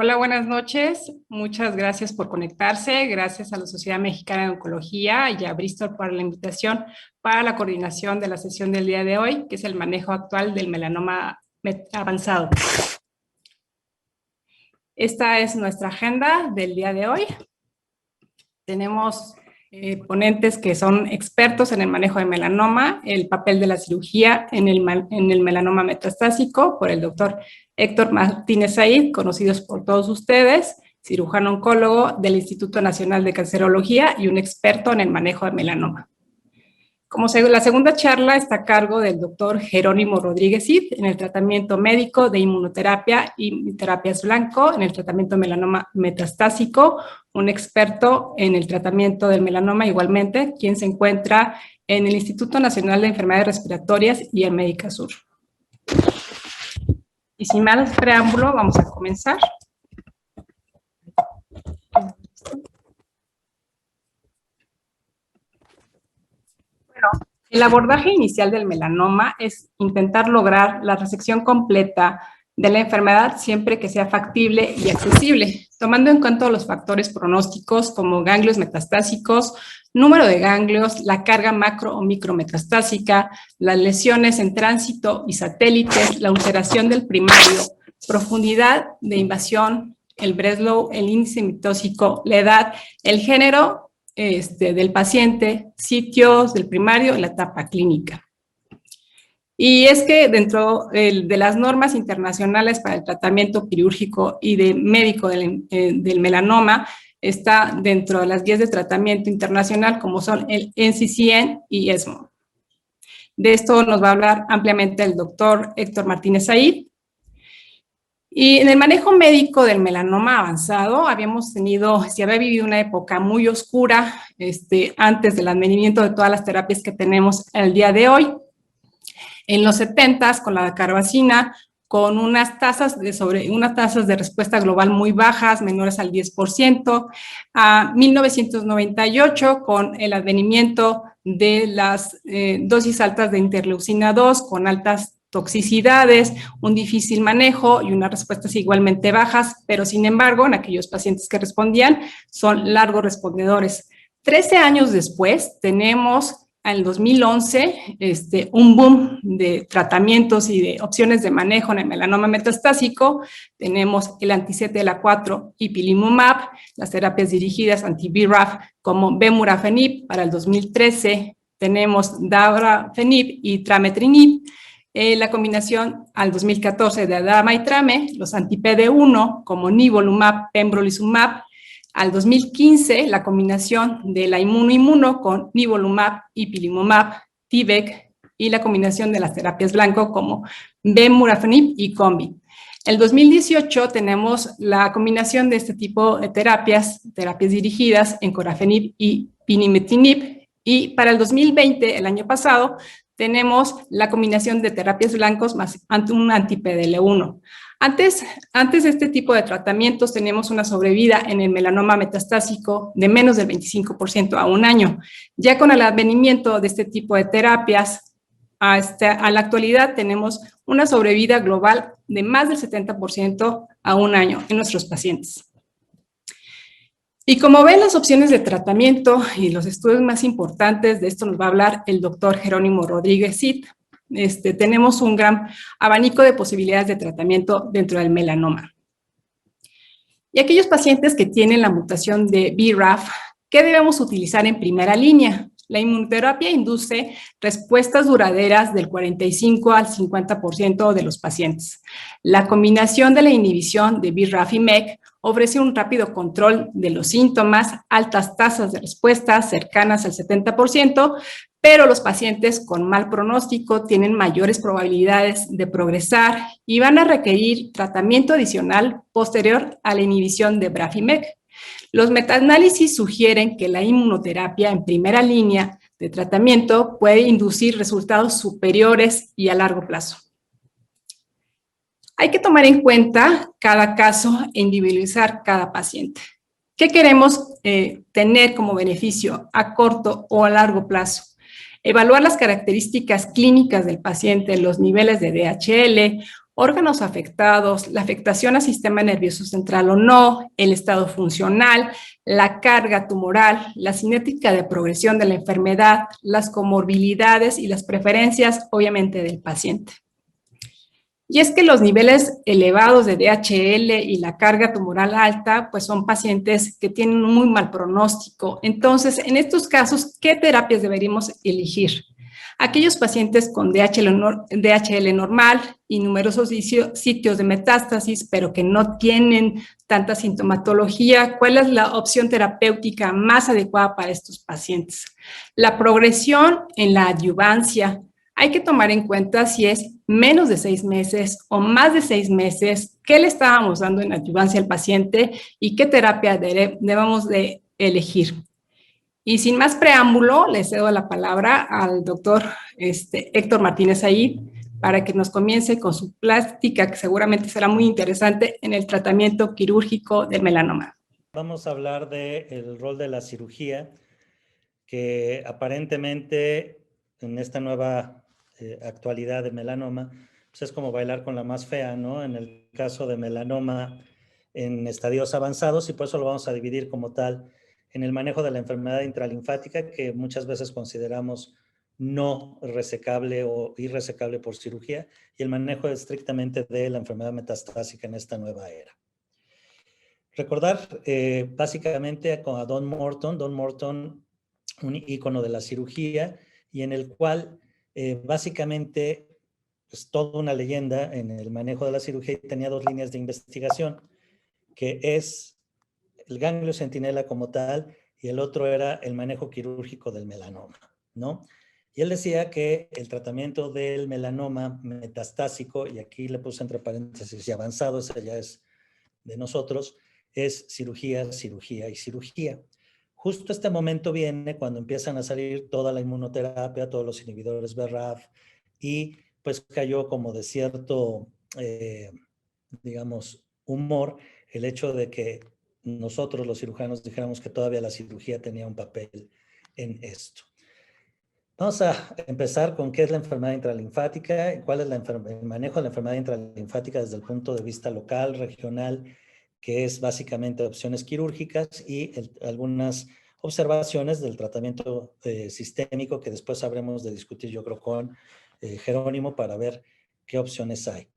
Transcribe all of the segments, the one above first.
Hola, buenas noches. Muchas gracias por conectarse. Gracias a la Sociedad Mexicana de Oncología y a Bristol por la invitación para la coordinación de la sesión del día de hoy, que es el manejo actual del melanoma avanzado. Esta es nuestra agenda del día de hoy. Tenemos ponentes que son expertos en el manejo de melanoma, el papel de la cirugía en el melanoma metastásico, por el doctor Héctor Martínez Said, conocidos por todos ustedes, cirujano oncólogo del Instituto Nacional de Cancerología y un experto en el manejo de melanoma. La segunda charla está a cargo del doctor Jerónimo Rodríguez Cid en el tratamiento médico de inmunoterapia y terapias blanco en el tratamiento de melanoma metastásico, un experto en el tratamiento del melanoma igualmente, quien se encuentra en el Instituto Nacional de Enfermedades Respiratorias y en Médica Sur. Y sin más preámbulo, vamos a comenzar. El abordaje inicial del melanoma es intentar lograr la resección completa de la enfermedad siempre que sea factible y accesible, tomando en cuenta los factores pronósticos como ganglios metastásicos, número de ganglios, la carga macro o micrometastásica, las lesiones en tránsito y satélites, la ulceración del primario, profundidad de invasión, el Breslow, el índice mitóxico, la edad, el género del paciente, sitios del primario y la etapa clínica. Y es que dentro de las normas internacionales para el tratamiento quirúrgico y de médico del melanoma, está dentro de las guías de tratamiento internacional como son el NCCN y ESMO. De esto nos va a hablar ampliamente el doctor Héctor Martínez Said. Y en el manejo médico del melanoma avanzado, se había vivido una época muy oscura antes del advenimiento de todas las terapias que tenemos el día de hoy. En los 70s, con la carbazina, con unas tasas de respuesta global muy bajas, menores al 10%, a 1998, con el advenimiento de las dosis altas de interleucina 2, con altas toxicidades, un difícil manejo y unas respuestas igualmente bajas, pero sin embargo, en aquellos pacientes que respondían, son largos respondedores. 13 años después, tenemos en el 2011 un boom de tratamientos y de opciones de manejo en el melanoma metastásico. Tenemos el anti-CTLA4 ipilimumab, las terapias dirigidas anti-BRAF como Bemurafenib para el 2013, tenemos Dabrafenib y Trametrinib, la combinación al 2014 de Dama y Trame, los anti-PD1 como Nivolumab, Pembrolizumab, al 2015 la combinación de la imuno con Nivolumab, Ipilimumab, T-VEC y la combinación de las terapias blanco como Bemurafenib y Combi. El 2018 tenemos la combinación de este tipo de terapias dirigidas en Encorafenib y Pinimetinib, y para el 2020, el año pasado, tenemos la combinación de terapias blancos más un anti-PDL1. Antes de este tipo de tratamientos tenemos una sobrevida en el melanoma metastásico de menos del 25% a un año. Ya con el advenimiento de este tipo de terapias, a la actualidad tenemos una sobrevida global de más del 70% a un año en nuestros pacientes. Y como ven, las opciones de tratamiento y los estudios más importantes, de esto nos va a hablar el doctor Jerónimo Rodríguez Cid. Tenemos un gran abanico de posibilidades de tratamiento dentro del melanoma. Y aquellos pacientes que tienen la mutación de BRAF, ¿qué debemos utilizar en primera línea? La inmunoterapia induce respuestas duraderas del 45 al 50% de los pacientes. La combinación de la inhibición de BRAF y MEK ofrece un rápido control de los síntomas, altas tasas de respuesta cercanas al 70%, pero los pacientes con mal pronóstico tienen mayores probabilidades de progresar y van a requerir tratamiento adicional posterior a la inhibición de BRAF y MEK. Los metaanálisis sugieren que la inmunoterapia en primera línea de tratamiento puede inducir resultados superiores y a largo plazo. Hay que tomar en cuenta cada caso e individualizar cada paciente. ¿Qué queremos tener como beneficio a corto o a largo plazo? Evaluar las características clínicas del paciente, los niveles de DHL, órganos afectados, la afectación al sistema nervioso central o no, el estado funcional, la carga tumoral, la cinética de progresión de la enfermedad, las comorbilidades y las preferencias, obviamente, del paciente. Y es que los niveles elevados de DHL y la carga tumoral alta, pues son pacientes que tienen un muy mal pronóstico. Entonces, en estos casos, ¿qué terapias deberíamos elegir? Aquellos pacientes con DHL normal y numerosos sitios de metástasis, pero que no tienen tanta sintomatología, ¿cuál es la opción terapéutica más adecuada para estos pacientes? La progresión en la adyuvancia. Hay que tomar en cuenta si es menos de 6 meses o más de 6 meses, qué le estábamos dando en adyuvancia al paciente y qué terapia debemos de elegir. Y sin más preámbulo, le cedo la palabra al doctor Héctor Martínez Ayid para que nos comience con su plática, que seguramente será muy interesante en el tratamiento quirúrgico del melanoma. Vamos a hablar del rol de la cirugía, que aparentemente en esta nueva actualidad de melanoma, pues es como bailar con la más fea, ¿no? En el caso de melanoma en estadios avanzados, y por eso lo vamos a dividir como tal en el manejo de la enfermedad intralinfática, que muchas veces consideramos no resecable o irresecable por cirugía, y el manejo estrictamente de la enfermedad metastásica en esta nueva era. Recordar básicamente a Don Morton, un ícono de la cirugía, y en el cual básicamente es toda una leyenda en el manejo de la cirugía, y tenía dos líneas de investigación, que es el ganglio centinela como tal, y el otro era el manejo quirúrgico del melanoma, ¿no? Y él decía que el tratamiento del melanoma metastásico, y aquí le puse entre paréntesis y avanzado, ese ya es de nosotros, es cirugía, cirugía y cirugía. Justo este momento viene cuando empiezan a salir toda la inmunoterapia, todos los inhibidores BRAF, y pues cayó como de cierto, digamos, humor el hecho de que nosotros los cirujanos dijéramos que todavía la cirugía tenía un papel en esto. Vamos a empezar con qué es la enfermedad intralinfática y cuál es el manejo de la enfermedad intralinfática desde el punto de vista local, regional, que es básicamente opciones quirúrgicas y algunas observaciones del tratamiento sistémico, que después habremos de discutir, yo creo, con Jerónimo para ver qué opciones hay.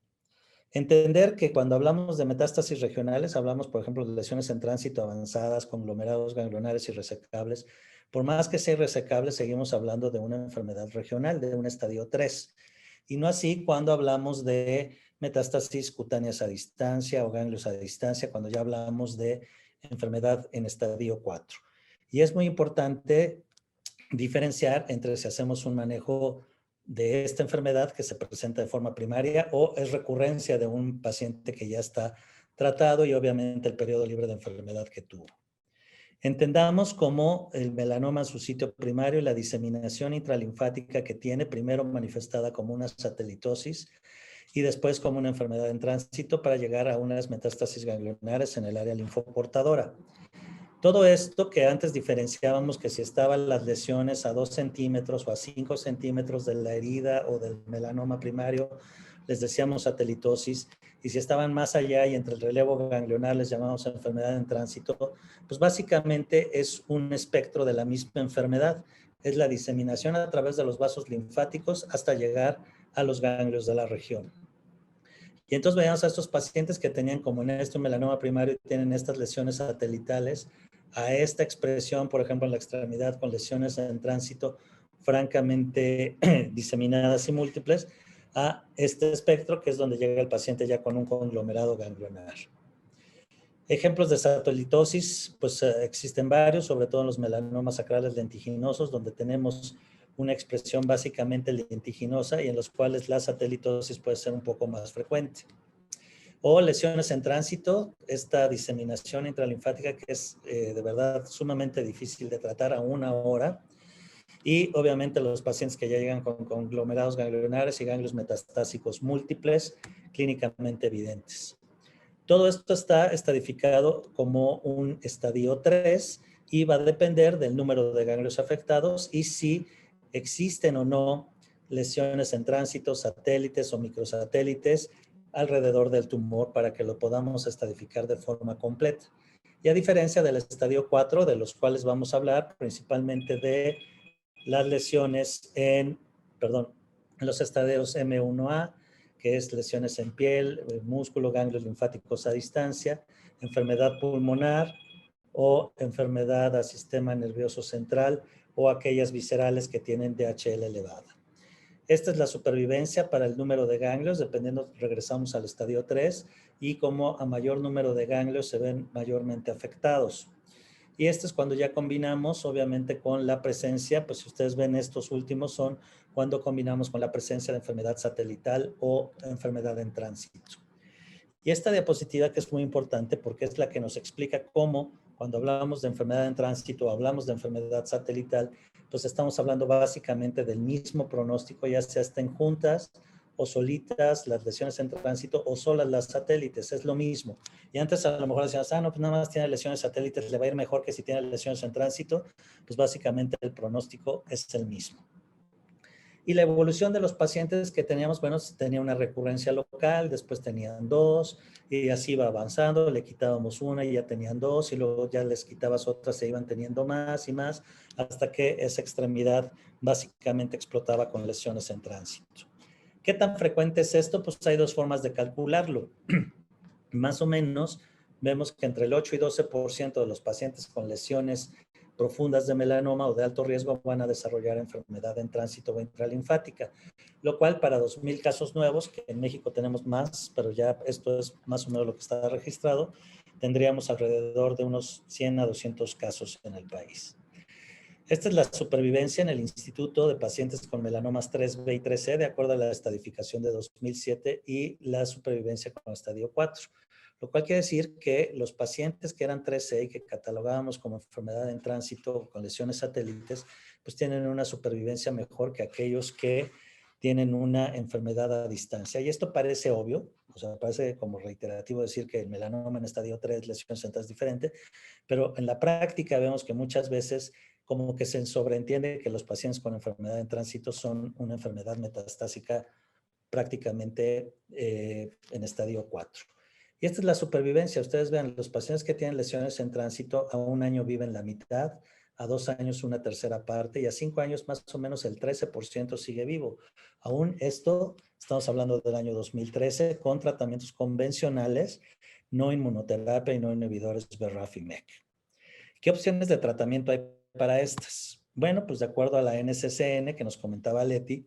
Entender que cuando hablamos de metástasis regionales, hablamos, por ejemplo, de lesiones en tránsito avanzadas, conglomerados ganglionares irresecables. Por más que sea irresecable, seguimos hablando de una enfermedad regional, de un estadio 3. Y no así cuando hablamos de metástasis cutáneas a distancia o ganglios a distancia, cuando ya hablamos de enfermedad en estadio 4. Y es muy importante diferenciar entre si hacemos un manejo de esta enfermedad que se presenta de forma primaria o es recurrencia de un paciente que ya está tratado y obviamente el periodo libre de enfermedad que tuvo. Entendamos cómo el melanoma en su sitio primario y la diseminación intralinfática que tiene, primero manifestada como una satelitosis y después como una enfermedad en tránsito para llegar a unas metástasis ganglionares en el área linfoportadora. Todo esto que antes diferenciábamos que si estaban las lesiones a 2 centímetros o a 5 centímetros de la herida o del melanoma primario, les decíamos satelitosis, y si estaban más allá y entre el relevo ganglionar les llamamos enfermedad en tránsito, pues básicamente es un espectro de la misma enfermedad. Es la diseminación a través de los vasos linfáticos hasta llegar a los ganglios de la región. Y entonces veíamos a estos pacientes que tenían como en este melanoma primario y tienen estas lesiones satelitales, a esta expresión, por ejemplo, en la extremidad con lesiones en tránsito francamente diseminadas y múltiples, a este espectro que es donde llega el paciente ya con un conglomerado ganglionar. Ejemplos de satelitosis, pues existen varios, sobre todo en los melanomas sacrales lentiginosos, donde tenemos una expresión básicamente lentiginosa y en los cuales la satelitosis puede ser un poco más frecuente. O lesiones en tránsito, esta diseminación intralinfática que es de verdad sumamente difícil de tratar a una hora. Y obviamente los pacientes que ya llegan con conglomerados ganglionares y ganglios metastásicos múltiples, clínicamente evidentes. Todo esto está estadificado como un estadio 3 y va a depender del número de ganglios afectados y si existen o no lesiones en tránsito, satélites o microsatélites alrededor del tumor para que lo podamos estadificar de forma completa. Y a diferencia del estadio 4, de los cuales vamos a hablar, principalmente de las lesiones en los estadios M1A, que es lesiones en piel, músculo, ganglios linfáticos a distancia, enfermedad pulmonar o enfermedad al sistema nervioso central o aquellas viscerales que tienen DHL elevada. Esta es la supervivencia para el número de ganglios, dependiendo, regresamos al estadio 3, y como a mayor número de ganglios se ven mayormente afectados. Y esto es cuando ya combinamos, obviamente, con la presencia, pues si ustedes ven estos últimos son cuando combinamos con la presencia de enfermedad satelital o enfermedad en tránsito. Y esta diapositiva que es muy importante porque es la que nos explica cómo cuando hablamos de enfermedad en tránsito o hablamos de enfermedad satelital, pues estamos hablando básicamente del mismo pronóstico, ya sea estén juntas o solitas las lesiones en tránsito o solas las satélites, es lo mismo. Y antes a lo mejor decíamos, no, pues nada más tiene lesiones satélites, le va a ir mejor que si tiene lesiones en tránsito, pues básicamente el pronóstico es el mismo. Y la evolución de los pacientes que teníamos, bueno, tenía una recurrencia local, después tenían 2, y así iba avanzando, le quitábamos una y ya tenían 2, y luego ya les quitabas otras, se iban teniendo más y más, hasta que esa extremidad básicamente explotaba con lesiones en tránsito. ¿Qué tan frecuente es esto? Pues hay 2 formas de calcularlo. Más o menos, vemos que entre el 8 y 12% de los pacientes con lesiones profundas de melanoma o de alto riesgo van a desarrollar enfermedad en tránsito o intralinfática, lo cual para 2,000 casos nuevos, que en México tenemos más, pero ya esto es más o menos lo que está registrado, tendríamos alrededor de unos 100 a 200 casos en el país. Esta es la supervivencia en el Instituto de Pacientes con Melanomas 3B y 3C, de acuerdo a la estadificación de 2007, y la supervivencia con estadio 4. Lo cual quiere decir que los pacientes que eran 3C y que catalogábamos como enfermedad en tránsito con lesiones satélites, pues tienen una supervivencia mejor que aquellos que tienen una enfermedad a distancia. Y esto parece obvio, o sea, parece como reiterativo decir que el melanoma en estadio 3, lesiones centrales es diferente, pero en la práctica vemos que muchas veces como que se sobreentiende que los pacientes con enfermedad en tránsito son una enfermedad metastásica prácticamente en estadio 4. Y esta es la supervivencia. Ustedes vean, los pacientes que tienen lesiones en tránsito a 1 año viven la mitad, a 2 años una tercera parte y a 5 años más o menos el 13% sigue vivo. Aún esto, estamos hablando del año 2013, con tratamientos convencionales, no inmunoterapia y no inhibidores BRAF y MEK. ¿Qué opciones de tratamiento hay para estas? Bueno, pues de acuerdo a la NCCN que nos comentaba Leti,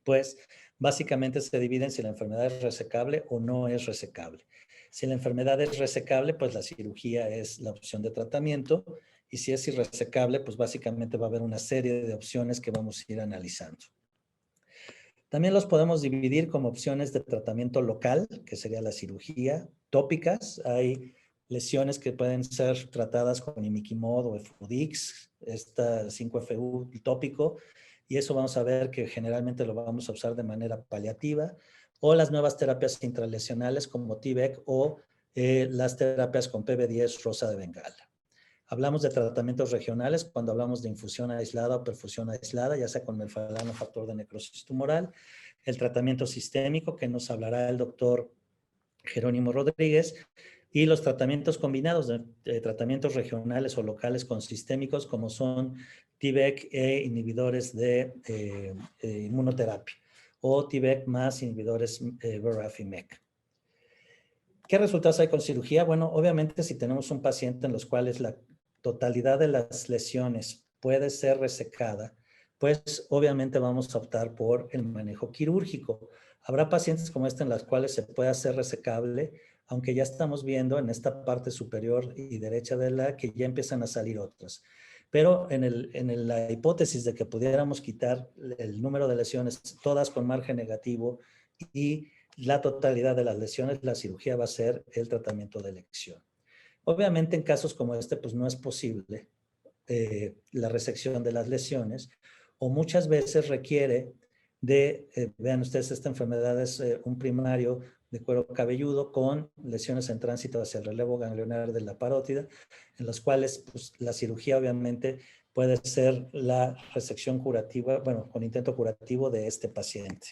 pues básicamente se dividen si la enfermedad es resecable o no es resecable. Si la enfermedad es resecable, pues la cirugía es la opción de tratamiento, y si es irresecable, pues básicamente va a haber una serie de opciones que vamos a ir analizando. También los podemos dividir como opciones de tratamiento local, que sería la cirugía, tópicas. Hay lesiones que pueden ser tratadas con imiquimod o Efudix, esta 5FU tópico, y eso vamos a ver que generalmente lo vamos a usar de manera paliativa, o las nuevas terapias intralesionales como T-VEC o las terapias con PB10 rosa de Bengala. Hablamos de tratamientos regionales cuando hablamos de infusión aislada o perfusión aislada, ya sea con melfalano, factor de necrosis tumoral. El tratamiento sistémico, que nos hablará el doctor Jerónimo Rodríguez, y los tratamientos combinados de tratamientos regionales o locales con sistémicos, como son T-VEC e inhibidores de inmunoterapia, o T-VEC más inhibidores BRAF y MEK. ¿Qué resultados hay con cirugía? Bueno, obviamente si tenemos un paciente en los cuales la totalidad de las lesiones puede ser resecada, pues obviamente vamos a optar por el manejo quirúrgico. Habrá pacientes como este en las cuales se puede hacer resecable, aunque ya estamos viendo en esta parte superior y derecha de la que ya empiezan a salir otras. Pero en la hipótesis de que pudiéramos quitar el número de lesiones, todas con margen negativo, y la totalidad de las lesiones, la cirugía va a ser el tratamiento de elección. Obviamente en casos como este, pues no es posible la resección de las lesiones, o muchas veces requiere de, vean ustedes, esta enfermedad es un primario de cuero cabelludo con lesiones en tránsito hacia el relevo ganglionar de la parótida, en las cuales pues, la cirugía obviamente puede ser la resección curativa, bueno, con intento curativo de este paciente.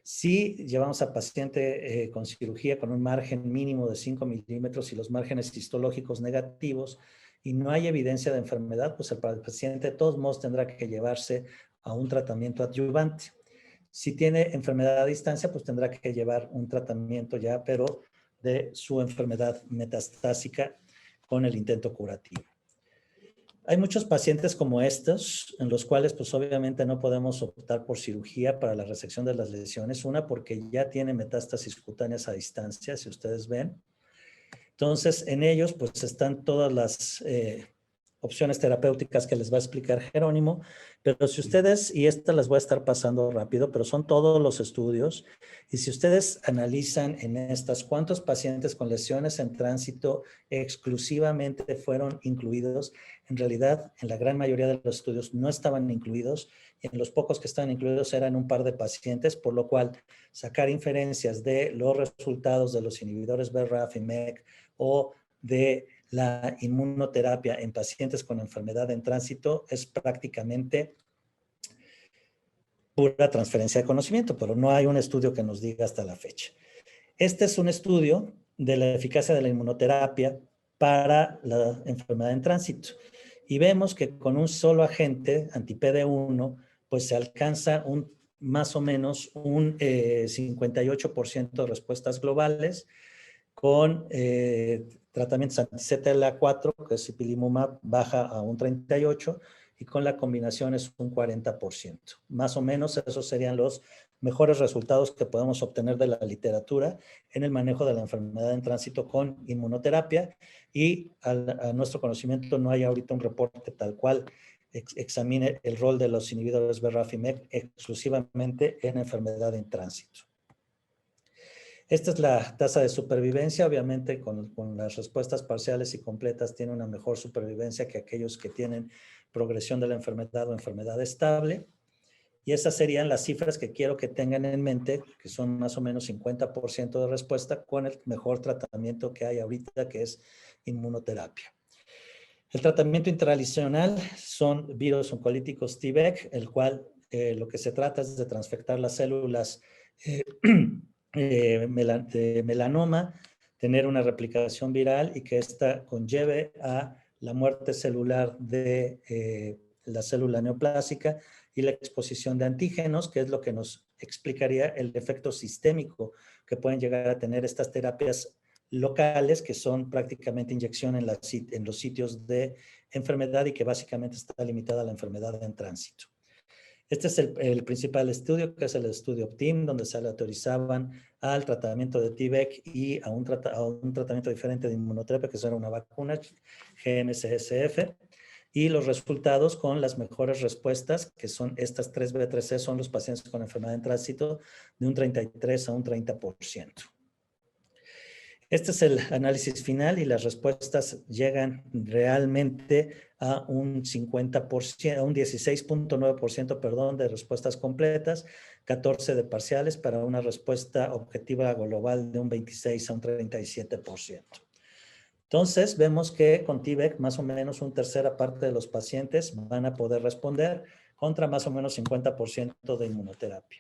Si llevamos a paciente con cirugía con un margen mínimo de 5 milímetros y los márgenes histológicos negativos y no hay evidencia de enfermedad, pues el paciente de todos modos tendrá que llevarse a un tratamiento adyuvante. Si tiene enfermedad a distancia, pues tendrá que llevar un tratamiento ya, pero de su enfermedad metastásica con el intento curativo. Hay muchos pacientes como estos, en los cuales pues obviamente no podemos optar por cirugía para la resección de las lesiones. Una, porque ya tiene metástasis cutáneas a distancia, si ustedes ven. Entonces, en ellos pues están todas las opciones terapéuticas que les va a explicar Jerónimo, pero si ustedes, y estas las voy a estar pasando rápido, pero son todos los estudios, y si ustedes analizan en estas cuántos pacientes con lesiones en tránsito exclusivamente fueron incluidos, en realidad en la gran mayoría de los estudios no estaban incluidos, y en los pocos que estaban incluidos eran un par de pacientes, por lo cual sacar inferencias de los resultados de los inhibidores BRAF y MEK o de la inmunoterapia en pacientes con enfermedad en tránsito es prácticamente pura transferencia de conocimiento, pero no hay un estudio que nos diga hasta la fecha. Este es un estudio de la eficacia de la inmunoterapia para la enfermedad en tránsito. Y vemos que con un solo agente, anti-PD1, pues se alcanza más o menos un 58% de respuestas globales, con tratamientos anti-CTLA4, que es ipilimumab, baja a un 38%, y con la combinación es un 40%. Más o menos esos serían los mejores resultados que podemos obtener de la literatura en el manejo de la enfermedad en tránsito con inmunoterapia, y a nuestro conocimiento no hay ahorita un reporte tal cual examine el rol de los inhibidores BRAF y MEK exclusivamente en enfermedad en tránsito. Esta es la tasa de supervivencia. Obviamente con las respuestas parciales y completas tiene una mejor supervivencia que aquellos que tienen progresión de la enfermedad o enfermedad estable. Y esas serían las cifras que quiero que tengan en mente, que son más o menos 50% de respuesta con el mejor tratamiento que hay ahorita, que es inmunoterapia. El tratamiento intralesional son virus oncolíticos T-VEC, el cual lo que se trata es de transfectar las células de melanoma, tener una replicación viral y que ésta conlleve a la muerte celular de la célula neoplásica y la exposición de antígenos, que es lo que nos explicaría el efecto sistémico que pueden llegar a tener estas terapias locales, que son prácticamente inyección en los sitios de enfermedad y que básicamente está limitada a la enfermedad en tránsito. Este es el principal estudio, que es el estudio OPTIM, donde se le autorizaban al tratamiento de T-VEC y a un tratamiento diferente de inmunoterapia, que era una vacuna, GMCSF, y los resultados con las mejores respuestas, que son estas 3B3C, son los pacientes con enfermedad en tránsito, de un 33 a un 30%. Este es el análisis final y las respuestas llegan realmente a un 50%, a un 16.9%, perdón, de respuestas completas, 14 de parciales, para una respuesta objetiva global de un 26 a un 37%. Entonces, vemos que con T-VEC más o menos una tercera parte de los pacientes van a poder responder contra más o menos 50% de inmunoterapia.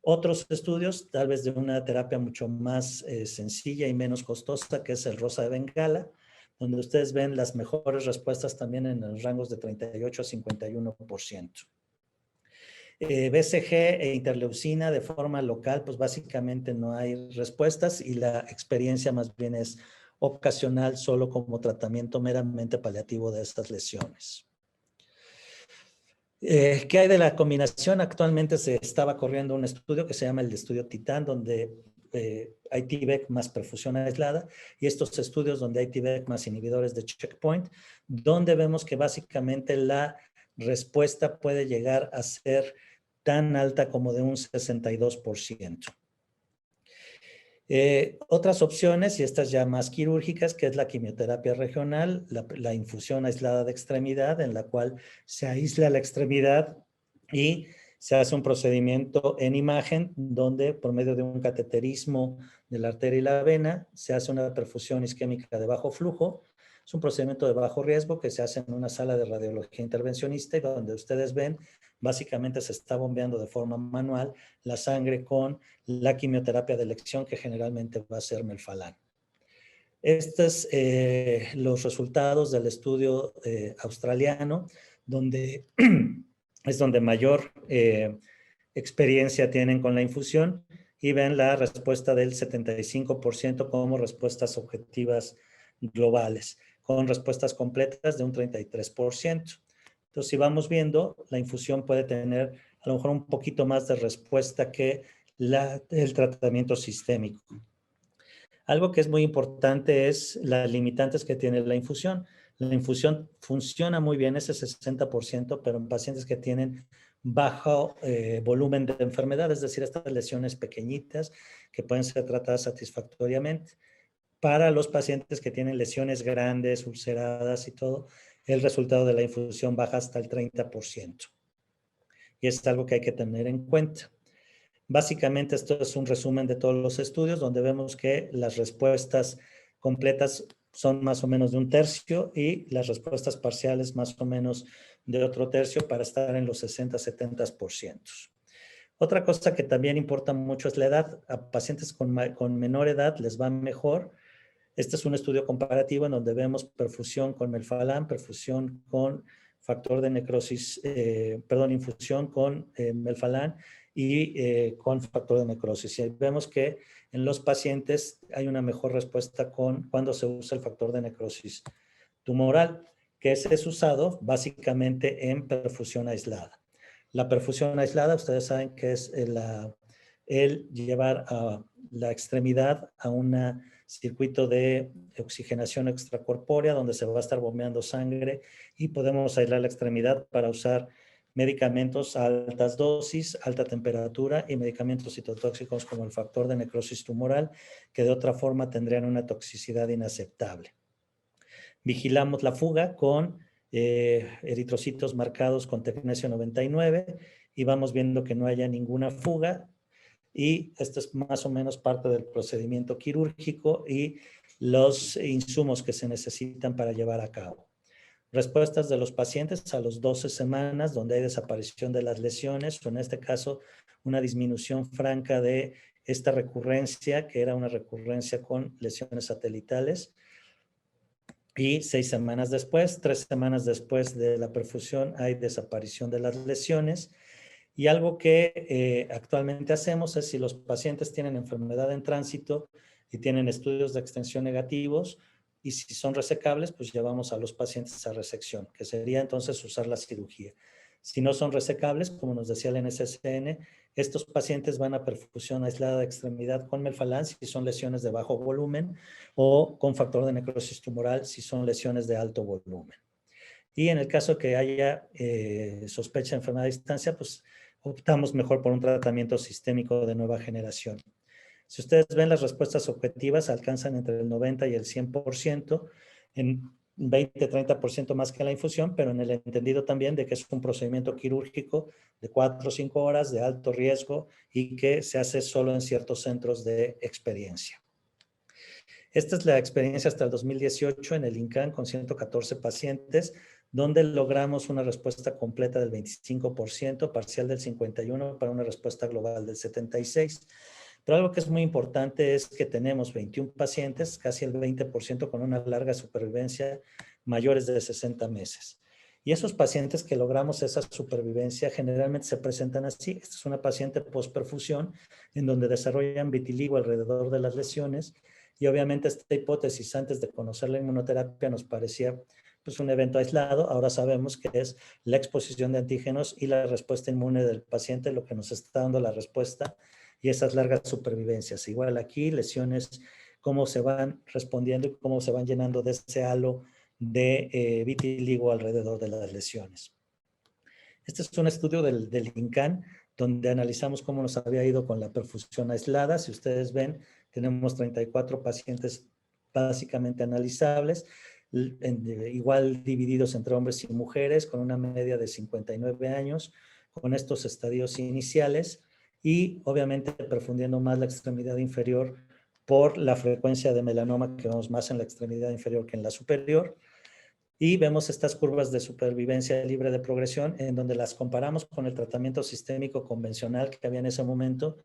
Otros estudios, tal vez de una terapia mucho más sencilla y menos costosa, que es el Rosa de Bengala, donde ustedes ven las mejores respuestas también en los rangos de 38 a 51%. BCG e interleucina de forma local, pues básicamente no hay respuestas y la experiencia más bien es ocasional, solo como tratamiento meramente paliativo de estas lesiones. ¿Qué hay de la combinación? Actualmente se estaba corriendo un estudio que se llama el estudio Titán, donde hay T-VEC más perfusión aislada, y estos estudios donde hay T-VEC más inhibidores de checkpoint, donde vemos que básicamente la respuesta puede llegar a ser tan alta como de un 62%. Otras opciones, y estas ya más quirúrgicas, que es la quimioterapia regional, la infusión aislada de extremidad, en la cual se aísla la extremidad y se hace un procedimiento en imagen, donde por medio de un cateterismo de la arteria y la vena, se hace una perfusión isquémica de bajo flujo. Es un procedimiento de bajo riesgo que se hace en una sala de radiología intervencionista, y donde ustedes ven básicamente se está bombeando de forma manual la sangre con la quimioterapia de elección, que generalmente va a ser melfalán. Estos los resultados del estudio australiano, donde es donde mayor experiencia tienen con la infusión, y ven la respuesta del 75% como respuestas objetivas globales, con respuestas completas de un 33%. Entonces, si vamos viendo, la infusión puede tener a lo mejor un poquito más de respuesta que el tratamiento sistémico. Algo que es muy importante es las limitantes que tiene la infusión. La infusión funciona muy bien, ese 60%, pero en pacientes que tienen bajo volumen de enfermedad, es decir, estas lesiones pequeñitas que pueden ser tratadas satisfactoriamente. Para los pacientes que tienen lesiones grandes, ulceradas y todo, el resultado de la infusión baja hasta el 30%. Y es algo que hay que tener en cuenta. Básicamente esto es un resumen de todos los estudios, donde vemos que las respuestas completas son más o menos de un tercio y las respuestas parciales más o menos de otro tercio, para estar en los 60-70%. Otra cosa que también importa mucho es la edad. A pacientes con menor edad les va mejor. Este es un estudio comparativo en donde vemos perfusión con melfalán, perfusión con factor de necrosis, infusión con melfalán y con factor de necrosis. Y vemos que en los pacientes hay una mejor respuesta cuando se usa el factor de necrosis tumoral, que es usado básicamente en perfusión aislada. La perfusión aislada, ustedes saben que es el llevar a la extremidad a un circuito de oxigenación extracorpórea, donde se va a estar bombeando sangre y podemos aislar la extremidad para usar medicamentos a altas dosis, alta temperatura y medicamentos citotóxicos como el factor de necrosis tumoral, que de otra forma tendrían una toxicidad inaceptable. Vigilamos la fuga con eritrocitos marcados con tecnesio 99 y vamos viendo que no haya ninguna fuga, y esto es más o menos parte del procedimiento quirúrgico y los insumos que se necesitan para llevar a cabo. Respuestas de los pacientes a las 12 semanas, donde hay desaparición de las lesiones, o en este caso una disminución franca de esta recurrencia, que era una recurrencia con lesiones satelitales. Y 6 semanas después, 3 semanas después de la perfusión, hay desaparición de las lesiones. Y algo que actualmente hacemos es, si los pacientes tienen enfermedad en tránsito y tienen estudios de extensión negativos, y si son resecables, pues llevamos a los pacientes a resección, que sería entonces usar la cirugía. Si no son resecables, como nos decía el NCCN, estos pacientes van a perfusión aislada de extremidad con melfalán si son lesiones de bajo volumen, o con factor de necrosis tumoral si son lesiones de alto volumen. Y en el caso que haya sospecha de enfermedad a distancia, pues optamos mejor por un tratamiento sistémico de nueva generación. Si ustedes ven, las respuestas objetivas alcanzan entre el 90 y el 100%, en 20-30% más que la infusión, pero en el entendido también de que es un procedimiento quirúrgico de 4 o 5 horas de alto riesgo y que se hace solo en ciertos centros de experiencia. Esta es la experiencia hasta el 2018 en el INCAN con 114 pacientes, donde logramos una respuesta completa del 25%, parcial del 51%, para una respuesta global del 76%. Pero algo que es muy importante es que tenemos 21 pacientes, casi el 20%, con una larga supervivencia, mayores de 60 meses. Y esos pacientes que logramos esa supervivencia generalmente se presentan así. Esta es una paciente postperfusión en donde desarrollan vitiligo alrededor de las lesiones, y obviamente esta hipótesis antes de conocer la inmunoterapia nos parecía pues un evento aislado. Ahora sabemos que es la exposición de antígenos y la respuesta inmune del paciente lo que nos está dando la respuesta, y esas largas supervivencias. Igual aquí, lesiones, cómo se van respondiendo y cómo se van llenando de ese halo de vitiligo alrededor de las lesiones. Este es un estudio del INCAN, donde analizamos cómo nos había ido con la perfusión aislada. Si ustedes ven, tenemos 34 pacientes básicamente analizables, igual divididos entre hombres y mujeres, con una media de 59 años, con estos estadios iniciales, y obviamente perfundiendo más la extremidad inferior por la frecuencia de melanoma, que vemos más en la extremidad inferior que en la superior. Y vemos estas curvas de supervivencia libre de progresión en donde las comparamos con el tratamiento sistémico convencional que había en ese momento.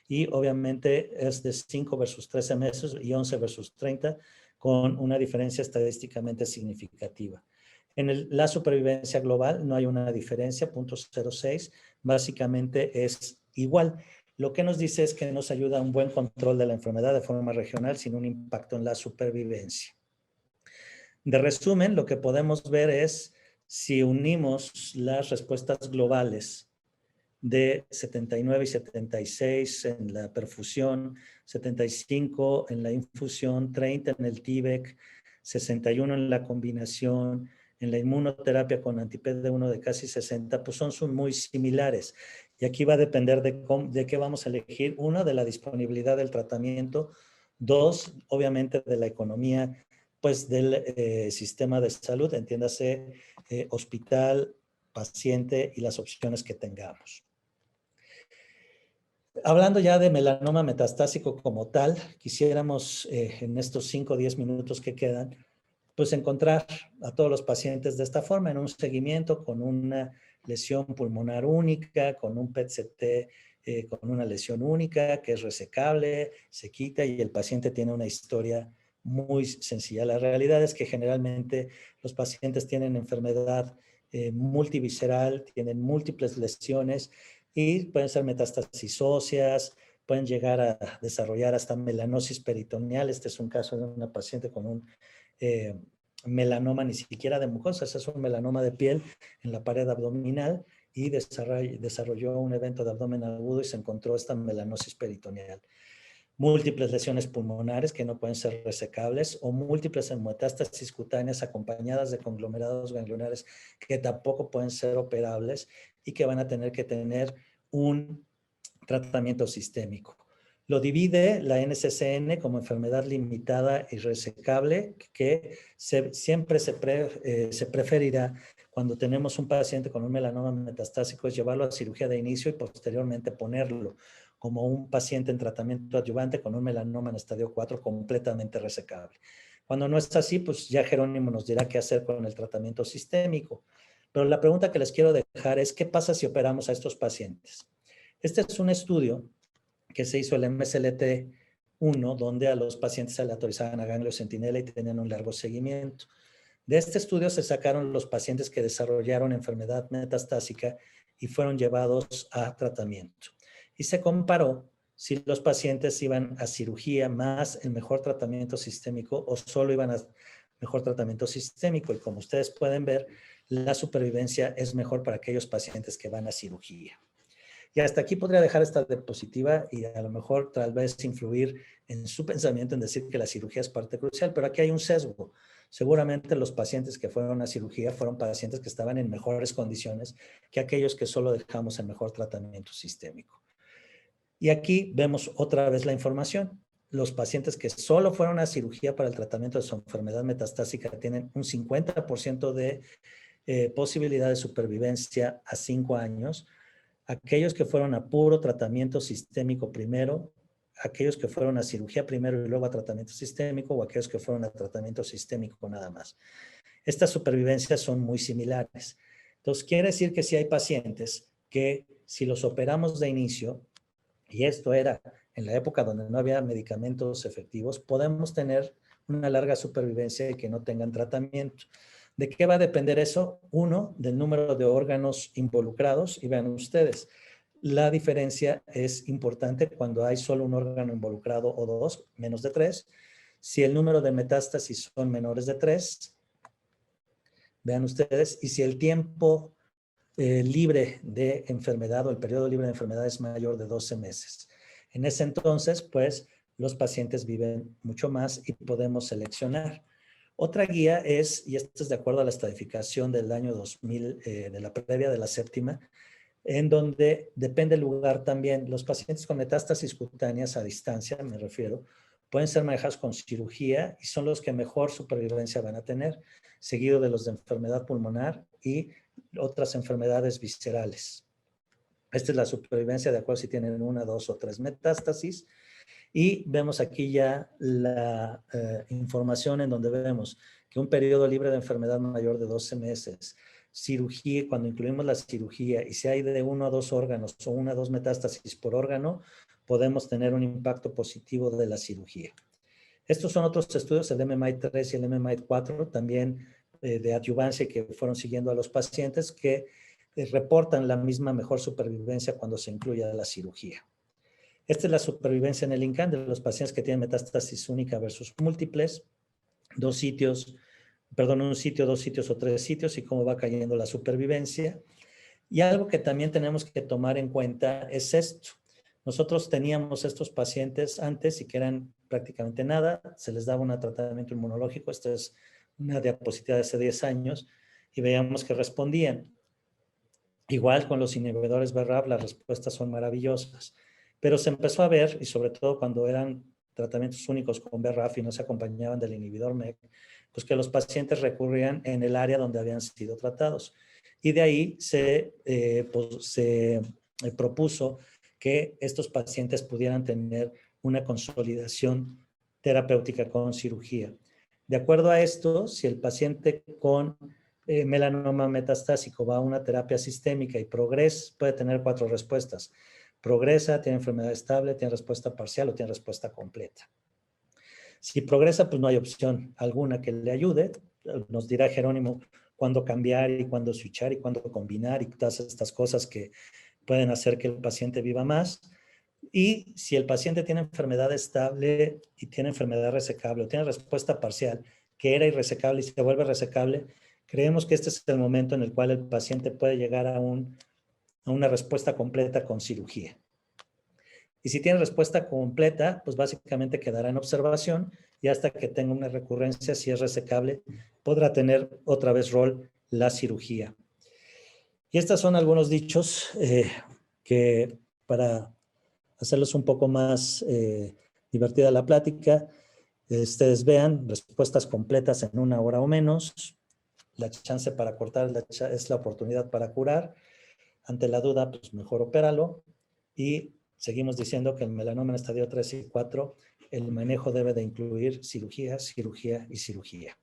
Y obviamente es de 5 versus 13 meses y 11 versus 30 con una diferencia estadísticamente significativa. En la supervivencia global no hay una diferencia, 0.06, básicamente es igual. Lo que nos dice es que nos ayuda a un buen control de la enfermedad de forma regional sin un impacto en la supervivencia. De resumen, lo que podemos ver es si unimos las respuestas globales de 79 y 76 en la perfusión, 75 en la infusión, 30 en el TIVEC, 61 en la combinación, en la inmunoterapia con anti-PD1 de casi 60, pues son muy similares. Y aquí va a depender de qué vamos a elegir. Uno, de la disponibilidad del tratamiento. Dos, obviamente, de la economía pues del sistema de salud, entiéndase hospital, paciente y las opciones que tengamos. Hablando ya de melanoma metastásico como tal, quisiéramos en estos 5 o 10 minutos que quedan, pues encontrar a todos los pacientes de esta forma, en un seguimiento con una lesión pulmonar única, con un PET-CT con una lesión única que es resecable, se quita y el paciente tiene una historia muy sencilla. La realidad es que generalmente los pacientes tienen enfermedad multivisceral, tienen múltiples lesiones y pueden ser metástasis óseas, pueden llegar a desarrollar hasta melanosis peritoneal. Este es un caso de una paciente con un melanoma ni siquiera de mucosas, es un melanoma de piel en la pared abdominal y desarrolló un evento de abdomen agudo y se encontró esta melanosis peritoneal. Múltiples lesiones pulmonares que no pueden ser resecables o múltiples metástasis cutáneas acompañadas de conglomerados ganglionares que tampoco pueden ser operables y que van a tener que tener un tratamiento sistémico. Lo divide la NCCN como enfermedad limitada y resecable, que siempre se preferirá cuando tenemos un paciente con un melanoma metastásico, es llevarlo a cirugía de inicio y posteriormente ponerlo como un paciente en tratamiento adyuvante con un melanoma en estadio 4 completamente resecable. Cuando no es así, pues ya Jerónimo nos dirá qué hacer con el tratamiento sistémico. Pero la pregunta que les quiero dejar es, ¿qué pasa si operamos a estos pacientes? Este es un estudio que se hizo el MSLT-1, donde a los pacientes se le autorizaban a ganglio centinela y tenían un largo seguimiento. De este estudio se sacaron los pacientes que desarrollaron enfermedad metastásica y fueron llevados a tratamiento. Y se comparó si los pacientes iban a cirugía más el mejor tratamiento sistémico o solo iban a mejor tratamiento sistémico. Y como ustedes pueden ver, la supervivencia es mejor para aquellos pacientes que van a cirugía. Y hasta aquí podría dejar esta diapositiva y a lo mejor tal vez influir en su pensamiento en decir que la cirugía es parte crucial, pero aquí hay un sesgo. Seguramente los pacientes que fueron a cirugía fueron pacientes que estaban en mejores condiciones que aquellos que solo dejamos en mejor tratamiento sistémico. Y aquí vemos otra vez la información. Los pacientes que solo fueron a cirugía para el tratamiento de su enfermedad metastásica tienen un 50% de posibilidad de supervivencia a 5 años. Aquellos que fueron a puro tratamiento sistémico primero, aquellos que fueron a cirugía primero y luego a tratamiento sistémico, o aquellos que fueron a tratamiento sistémico nada más. Estas supervivencias son muy similares. Entonces, quiere decir que si hay pacientes que si los operamos de inicio, y esto era en la época donde no había medicamentos efectivos, podemos tener una larga supervivencia y que no tengan tratamiento. ¿De qué va a depender eso? Uno, del número de órganos involucrados. Y vean ustedes, la diferencia es importante cuando hay solo un órgano involucrado o dos, menos de 3. Si el número de metástasis son menores de 3, vean ustedes, y si el tiempo libre de enfermedad o el periodo libre de enfermedad es mayor de 12 meses. En ese entonces, pues, los pacientes viven mucho más y podemos seleccionar. Otra guía es, y esto es de acuerdo a la estratificación del año 2000, de la previa de la séptima, en donde depende el lugar también. Los pacientes con metástasis cutáneas a distancia, me refiero, pueden ser manejados con cirugía y son los que mejor supervivencia van a tener, seguido de los de enfermedad pulmonar y otras enfermedades viscerales. Esta es la supervivencia de acuerdo si tienen 1, 2 o 3 metástasis. Y vemos aquí ya la información en donde vemos que un periodo libre de enfermedad mayor de 12 meses, cirugía, cuando incluimos la cirugía, y si hay de 1 a 2 órganos o 1 a 2 metástasis por órgano, podemos tener un impacto positivo de la cirugía. Estos son otros estudios, el MMI-3 y el MMI-4, también de adyuvancia, que fueron siguiendo a los pacientes, que reportan la misma mejor supervivencia cuando se incluye la cirugía. Esta es la supervivencia en el INCAN de los pacientes que tienen metástasis única versus múltiples, un sitio, 2 sitios o 3 sitios, y cómo va cayendo la supervivencia. Y algo que también tenemos que tomar en cuenta es esto. Nosotros teníamos estos pacientes antes y que eran prácticamente nada, se les daba un tratamiento inmunológico, esta es una diapositiva de hace 10 años, y veíamos que respondían. Igual con los inhibidores BRAF, las respuestas son maravillosas, pero se empezó a ver, y sobre todo cuando eran tratamientos únicos con BRAF y no se acompañaban del inhibidor MEK, pues que los pacientes recurrían en el área donde habían sido tratados. Y de ahí se propuso que estos pacientes pudieran tener una consolidación terapéutica con cirugía. De acuerdo a esto, si el paciente con melanoma metastásico va a una terapia sistémica y progresa, puede tener 4 respuestas. Progresa, tiene enfermedad estable, tiene respuesta parcial o tiene respuesta completa. Si progresa, pues no hay opción alguna que le ayude. Nos dirá Jerónimo cuándo cambiar y cuándo switchar y cuándo combinar y todas estas cosas que pueden hacer que el paciente viva más. Y si el paciente tiene enfermedad estable y tiene enfermedad resecable o tiene respuesta parcial, que era irresecable y se vuelve resecable, creemos que este es el momento en el cual el paciente puede llegar a una respuesta completa con cirugía. Y si tiene respuesta completa, pues básicamente quedará en observación y hasta que tenga una recurrencia, si es resecable, podrá tener otra vez rol la cirugía. Y estos son algunos dichos que para hacerlos un poco más divertida la plática, ustedes vean respuestas completas en 1 hora o menos. La chance para cortar es la oportunidad para curar. Ante la duda, pues mejor opéralo. Y seguimos diciendo que el melanoma en estadio 3 y 4, el manejo debe de incluir cirugía, cirugía y cirugía.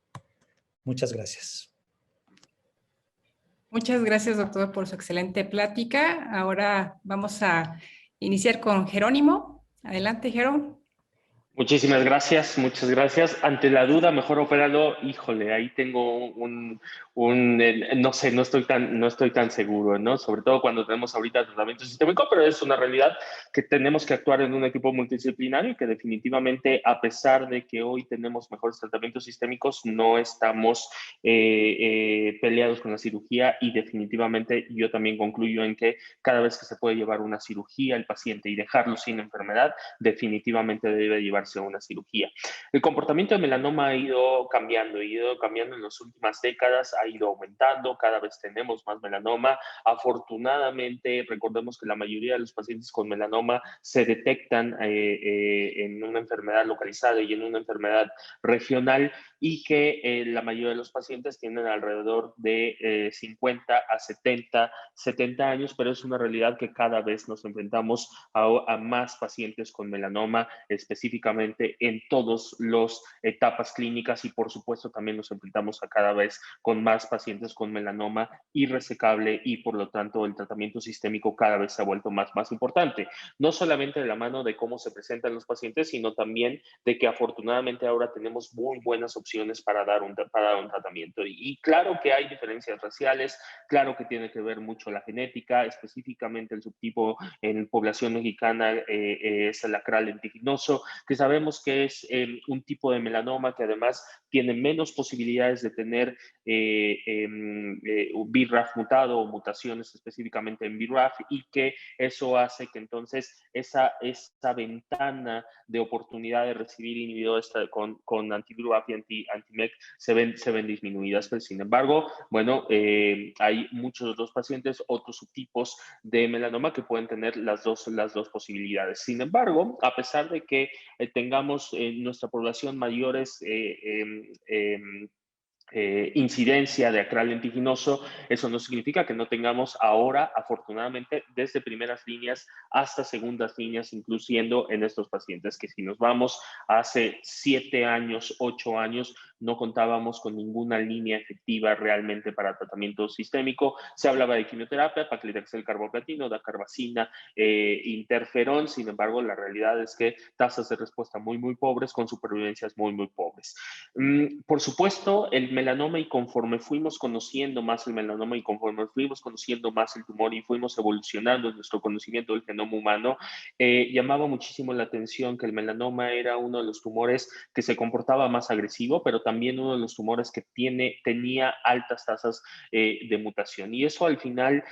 Muchas gracias. Muchas gracias, doctor, por su excelente plática. Ahora vamos a iniciar con Jerónimo. Adelante, Jerónimo. Muchísimas gracias, muchas gracias. Ante la duda, mejor opéralo. Híjole, ahí tengo no sé, no estoy tan seguro, ¿no? Sobre todo cuando tenemos ahorita tratamiento sistémico, pero es una realidad que tenemos que actuar en un equipo multidisciplinario y que definitivamente, a pesar de que hoy tenemos mejores tratamientos sistémicos, no estamos peleados con la cirugía y definitivamente yo también concluyo en que cada vez que se puede llevar una cirugía al paciente y dejarlo sin enfermedad, definitivamente debe llevarse a una cirugía. El comportamiento de melanoma ha ido cambiando en las últimas décadas, ha ido aumentando, cada vez tenemos más melanoma. Afortunadamente, recordemos que la mayoría de los pacientes con melanoma se detectan en una enfermedad localizada y en una enfermedad regional, y que la mayoría de los pacientes tienen alrededor de 50 a 70 años, pero es una realidad que cada vez nos enfrentamos a más pacientes con melanoma, específicamente en todas las etapas clínicas, y por supuesto también nos enfrentamos a cada vez con más pacientes con melanoma irresecable, y por lo tanto el tratamiento sistémico cada vez se ha vuelto más importante, no solamente de la mano de cómo se presentan los pacientes, sino también de que afortunadamente ahora tenemos muy buenas opciones para dar un tratamiento. Y claro que hay diferencias raciales, claro que tiene que ver mucho la genética, específicamente el subtipo en población mexicana es el acral lentiginoso, que sabemos que es un tipo de melanoma que además tiene menos posibilidades de tener BRAF mutado o mutaciones específicamente en BRAF, y que eso hace que entonces esa ventana de oportunidad de recibir inhibidores con anti-BRAF y anti-MEK se ven disminuidas. Pero sin embargo, bueno, hay muchos otros pacientes, otros subtipos de melanoma que pueden tener las dos posibilidades. Sin embargo, a pesar de que tengamos en nuestra población mayores incidencia de acral lentiginoso, eso no significa que no tengamos ahora, afortunadamente, desde primeras líneas hasta segundas líneas, incluyendo en estos pacientes, que si nos vamos hace 7 años, 8 años, no contábamos con ninguna línea efectiva realmente para tratamiento sistémico. Se hablaba de quimioterapia, paclitaxel, carboplatino, dacarbazina, interferón. Sin embargo, la realidad es que tasas de respuesta muy, muy pobres con supervivencias muy, muy pobres. Por supuesto, el melanoma, y conforme fuimos conociendo más el melanoma y conforme fuimos conociendo más el tumor y fuimos evolucionando en nuestro conocimiento del genoma humano, llamaba muchísimo la atención que el melanoma era uno de los tumores que se comportaba más agresivo, pero también uno de los tumores que tenía altas tasas de mutación. Y eso al final,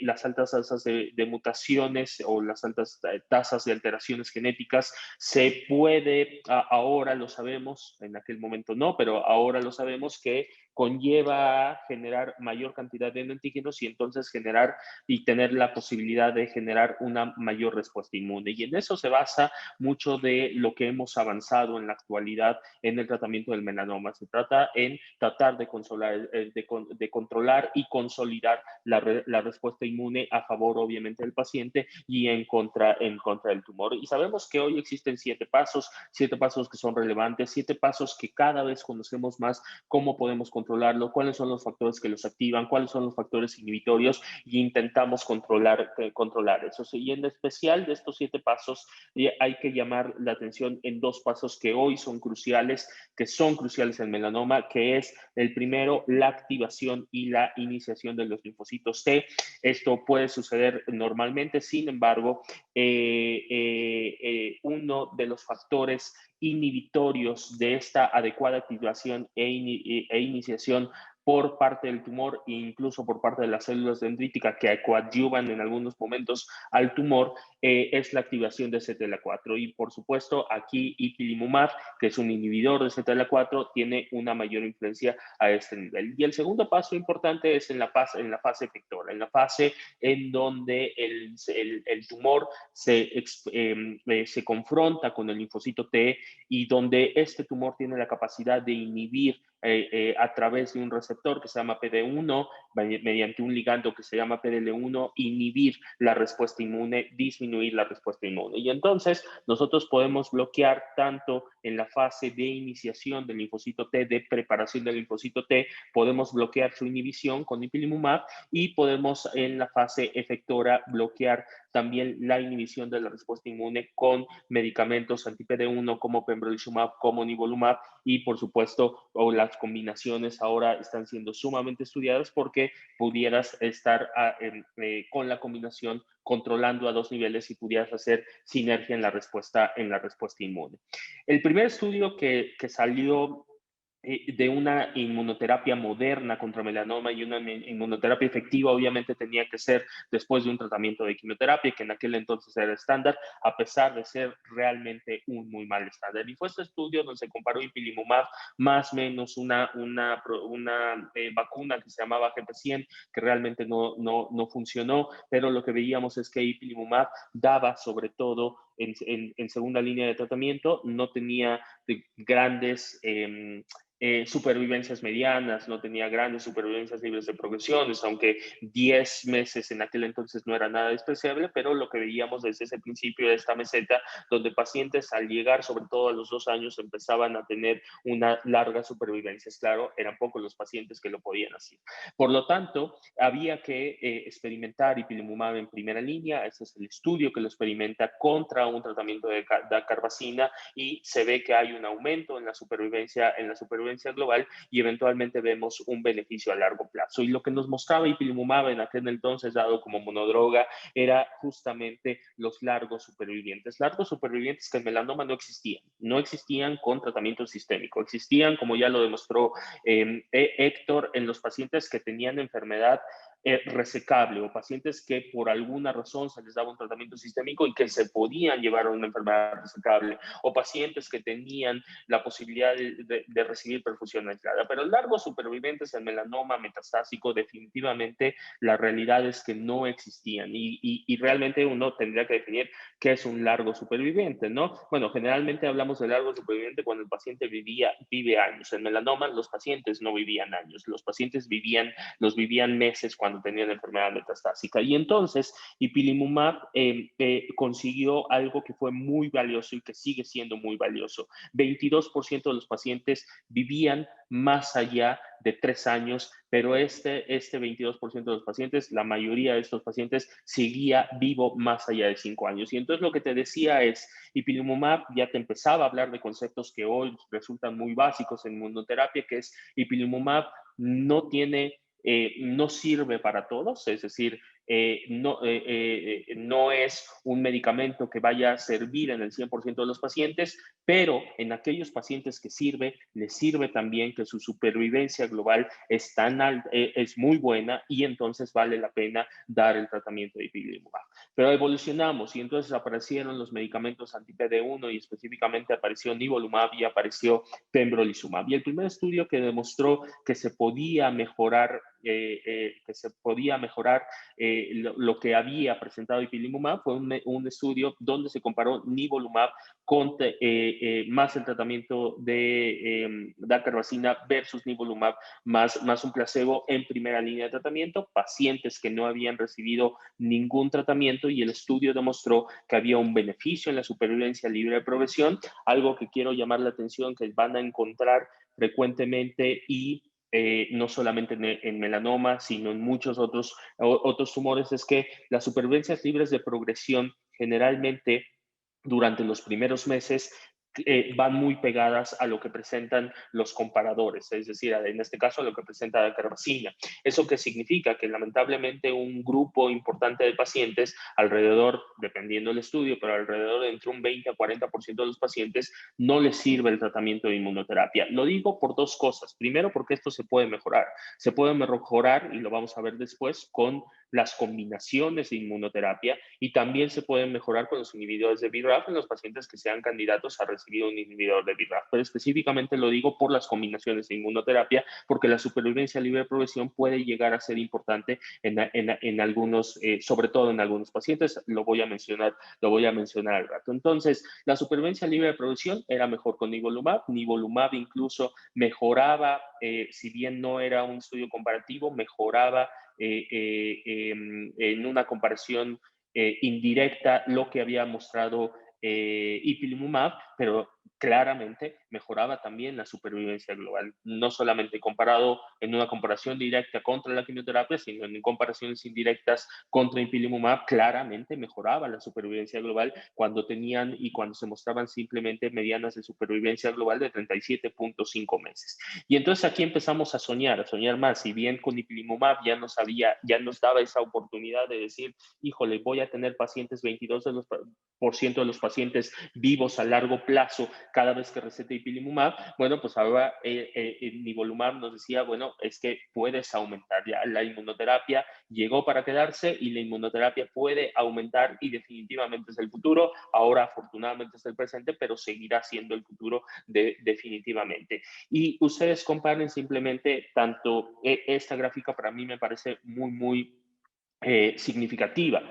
las altas tasas de mutaciones o las altas tasas de alteraciones genéticas se puede, ahora lo sabemos, en aquel momento no, pero ahora lo sabemos que conlleva a generar mayor cantidad de antígenos y entonces generar y tener la posibilidad de generar una mayor respuesta inmune. Y en eso se basa mucho de lo que hemos avanzado en la actualidad en el tratamiento del melanoma. Se trata en tratar de controlar y consolidar la respuesta inmune a favor, obviamente, del paciente y en contra del tumor. Y sabemos que hoy existen 7 pasos que son relevantes, 7 pasos que cada vez conocemos más cómo podemos controlarlo, cuáles son los factores que los activan, cuáles son los factores inhibitorios, y intentamos controlar eso. Y en especial de estos 7 pasos hay que llamar la atención en 2 pasos que hoy son cruciales, en melanoma, que es el primero, la activación y la iniciación de los linfocitos T. Esto puede suceder normalmente, sin embargo, uno de los factores inhibitorios de esta adecuada activación e iniciación por parte del tumor e incluso por parte de las células dendríticas que coadyuvan en algunos momentos al tumor, es la activación de CTLA4. Y por supuesto, aquí ipilimumab, que es un inhibidor de CTLA4, tiene una mayor influencia a este nivel. Y el segundo paso importante es en la fase efectora, en la fase en donde el tumor se confronta con el linfocito T y donde este tumor tiene la capacidad de inhibir a través de un receptor que se llama PD1, mediante un ligando que se llama PDL1, inhibir la respuesta inmune, disminuir la respuesta inmune. Y entonces nosotros podemos bloquear tanto en la fase de iniciación del linfocito T, de preparación del linfocito T, podemos bloquear su inhibición con ipilimumab, y podemos en la fase efectora bloquear también la inhibición de la respuesta inmune con medicamentos anti-PD1 como pembrolizumab, como nivolumab, y por supuesto, las combinaciones ahora están siendo sumamente estudiadas porque pudieras estar con la combinación controlando a 2 niveles y pudieras hacer sinergia en la respuesta inmune. El primer estudio que salió de una inmunoterapia moderna contra melanoma, y una inmunoterapia efectiva obviamente tenía que ser después de un tratamiento de quimioterapia, que en aquel entonces era estándar, a pesar de ser realmente un muy mal estándar. Y fue este estudio donde se comparó ipilimumab más o menos una vacuna que se llamaba GP100, que realmente no funcionó, pero lo que veíamos es que ipilimumab daba sobre todo en segunda línea de tratamiento, no tenía grandes supervivencias medianas, no tenía grandes supervivencias libres de progresiones, aunque 10 meses en aquel entonces no era nada despreciable, pero lo que veíamos desde ese principio de esta meseta, donde pacientes al llegar, sobre todo a los 2 años, empezaban a tener una larga supervivencia. Claro, eran pocos los pacientes que lo podían hacer. Por lo tanto, había que experimentar ipilimumab en primera línea. Este es el estudio que lo experimenta contra un tratamiento de dacarbazina, y se ve que hay un aumento en la supervivencia global, y eventualmente vemos un beneficio a largo plazo. Y lo que nos mostraba ipilimumab en aquel entonces, dado como monodroga, era justamente los largos supervivientes que en melanoma no existían con tratamiento sistémico, existían, como ya lo demostró Héctor, en los pacientes que tenían enfermedad resecable, o pacientes que por alguna razón se les daba un tratamiento sistémico y que se podían llevar a una enfermedad resecable, o pacientes que tenían la posibilidad de recibir perfusión aislada. Pero largos supervivientes en melanoma metastásico, definitivamente la realidad es que no existían, y realmente uno tendría que definir qué es un largo superviviente, ¿no? Bueno, generalmente hablamos de largo superviviente cuando el paciente vive años. En melanoma los pacientes no vivían años, los pacientes vivían meses cuando cuando tenían enfermedad metastásica. Y entonces ipilimumab consiguió algo que fue muy valioso y que sigue siendo muy valioso. 22% de los pacientes vivían más allá de 3 años, pero este 22% de los pacientes, la mayoría de estos pacientes seguía vivo más allá de 5 años. Y entonces lo que te decía es, ipilimumab ya te empezaba a hablar de conceptos que hoy resultan muy básicos en inmunoterapia, que es ipilimumab no sirve para todos, es decir, no es un medicamento que vaya a servir en el 100% de los pacientes, pero en aquellos pacientes que les sirve también que su supervivencia global es muy buena y entonces vale la pena dar el tratamiento de ipilimumab. Pero evolucionamos y entonces aparecieron los medicamentos anti-PD1 y específicamente apareció nivolumab y apareció pembrolizumab. Y el primer estudio que demostró que se podía mejorar lo que había presentado ipilimumab fue un estudio donde se comparó nivolumab con más el tratamiento de dacarbazina versus nivolumab más un placebo en primera línea de tratamiento, pacientes que no habían recibido ningún tratamiento y el estudio demostró que había un beneficio en la supervivencia libre de progresión, algo que quiero llamar la atención que van a encontrar frecuentemente y no solamente en melanoma, sino en muchos otros tumores, es que las supervivencias libres de progresión generalmente durante los primeros meses van muy pegadas a lo que presentan los comparadores, es decir, en este caso a lo que presenta la dacarbazina. ¿Eso qué significa? Que lamentablemente un grupo importante de pacientes, alrededor, dependiendo del estudio, pero alrededor de entre un 20 a 40% de los pacientes no les sirve el tratamiento de inmunoterapia. Lo digo por dos cosas. Primero, porque esto se puede mejorar. Se puede mejorar, y lo vamos a ver después, con las combinaciones de inmunoterapia y también se pueden mejorar con los inhibidores de BRAF en los pacientes que sean candidatos a recibir un inhibidor de BRAF. Pero específicamente lo digo por las combinaciones de inmunoterapia, porque la supervivencia libre de progresión puede llegar a ser importante en algunos, sobre todo en algunos pacientes. Lo voy a mencionar al rato. Entonces, la supervivencia libre de progresión era mejor con nivolumab. Nivolumab incluso mejoraba, si bien no era un estudio comparativo, mejoraba en una comparación indirecta lo que había mostrado ipilimumab, pero claramente mejoraba también la supervivencia global, no solamente comparado en una comparación directa contra la quimioterapia, sino en comparaciones indirectas contra ipilimumab, claramente mejoraba la supervivencia global cuando se mostraban simplemente medianas de supervivencia global de 37.5 meses. Y entonces aquí empezamos a soñar más, si bien con ipilimumab ya nos daba esa oportunidad de decir, híjole, voy a tener pacientes, 22% de los pacientes vivos a largo plazo cada vez que recete ipilimumab. Bueno, pues ahora nivolumab nos decía, bueno, es que puedes aumentar ya la inmunoterapia, llegó para quedarse y la inmunoterapia puede aumentar y definitivamente es el futuro. Ahora afortunadamente es el presente, pero seguirá siendo el futuro definitivamente. Y ustedes comparen simplemente tanto esta gráfica para mí me parece muy significativa.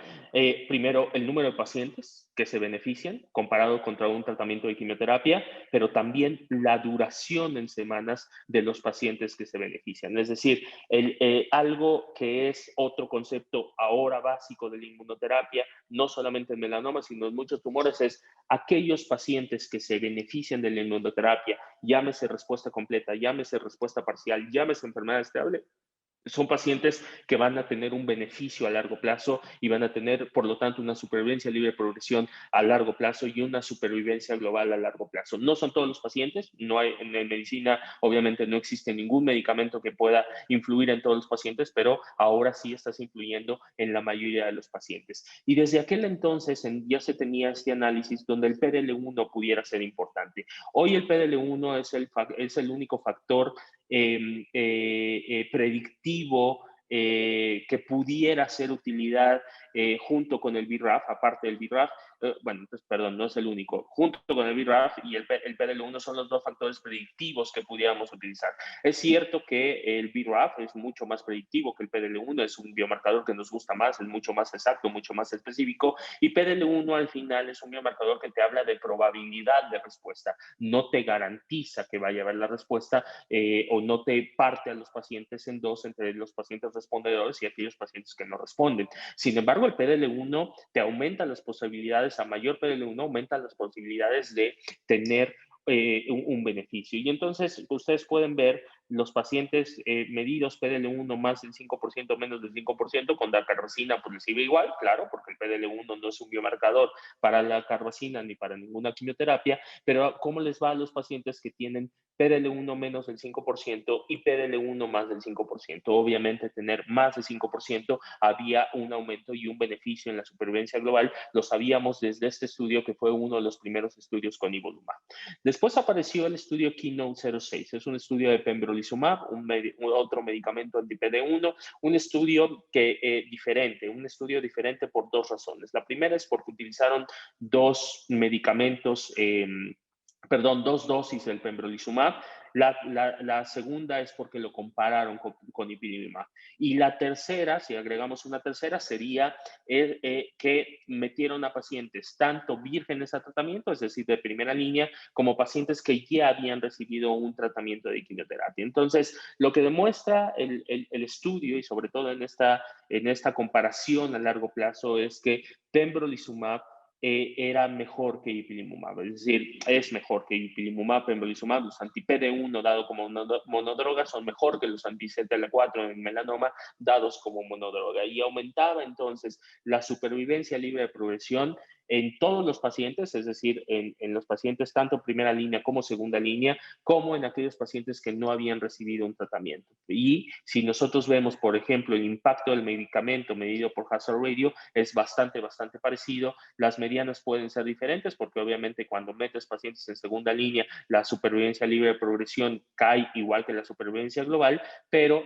Primero, el número de pacientes que se benefician comparado contra un tratamiento de quimioterapia, pero también la duración en semanas de los pacientes que se benefician. Es decir, algo que es otro concepto ahora básico de la inmunoterapia, no solamente en melanoma, sino en muchos tumores, es aquellos pacientes que se benefician de la inmunoterapia, llámese respuesta completa, llámese respuesta parcial, llámese enfermedad estable, son pacientes que van a tener un beneficio a largo plazo y van a tener, por lo tanto, una supervivencia libre de progresión a largo plazo y una supervivencia global a largo plazo. No son todos los pacientes, no hay, en medicina obviamente no existe ningún medicamento que pueda influir en todos los pacientes, pero ahora sí estás influyendo en la mayoría de los pacientes. Y desde aquel entonces ya se tenía este análisis donde el PDL1 pudiera ser importante. Hoy el PDL1 es el único factor predictivo que pudiera ser utilidad junto con el BRAF, aparte del BRAF, bueno, entonces, perdón, no es el único, junto con el BRAF y el PDL1 son los dos factores predictivos que pudiéramos utilizar. Es cierto que el BRAF es mucho más predictivo que el PDL1, es un biomarcador que nos gusta más, es mucho más exacto, mucho más específico, y PDL1 al final es un biomarcador que te habla de probabilidad de respuesta, no te garantiza que vaya a haber la respuesta o no te parte a los pacientes en dos entre los pacientes respondedores y aquellos pacientes que no responden. Sin embargo, el PDL1 te aumenta las posibilidades, a mayor PDL1 aumenta las posibilidades de tener un beneficio. Y entonces ustedes pueden ver los pacientes medidos PDL1 más del 5%, menos del 5%, con dacarbazina pues les iba igual, claro, porque el PDL1 no es un biomarcador para la carbazina ni para ninguna quimioterapia, pero ¿cómo les va a los pacientes que tienen PDL1 menos del 5% y PDL1 más del 5%? Obviamente tener más del 5% había un aumento y un beneficio en la supervivencia global, lo sabíamos desde este estudio que fue uno de los primeros estudios con nivolumab. Después apareció el estudio Keynote-06, es un estudio de pembrolizumab, otro medicamento anti-PD1, un estudio diferente por dos razones. La primera es porque utilizaron dos medicamentos, dos dosis del pembrolizumab. La segunda es porque lo compararon con ipilimumab. Y la tercera, si agregamos una tercera, sería que metieron a pacientes tanto vírgenes a tratamiento, es decir, de primera línea, como pacientes que ya habían recibido un tratamiento de quimioterapia. Entonces, lo que demuestra el estudio, y sobre todo en esta comparación a largo plazo, es que pembrolizumab era mejor que ipilimumab, es decir, es mejor que ipilimumab, pembrolizumab. Los anti-PD1 dado como monodroga son mejor que los anti-CTLA4 en melanoma dados como monodroga, y aumentaba entonces la supervivencia libre de progresión en todos los pacientes, es decir, en los pacientes tanto primera línea como segunda línea, como en aquellos pacientes que no habían recibido un tratamiento. Y si nosotros vemos, por ejemplo, el impacto del medicamento medido por hazard ratio, es bastante parecido. Las medianas pueden ser diferentes porque obviamente cuando metes pacientes en segunda línea, la supervivencia libre de progresión cae igual que la supervivencia global, pero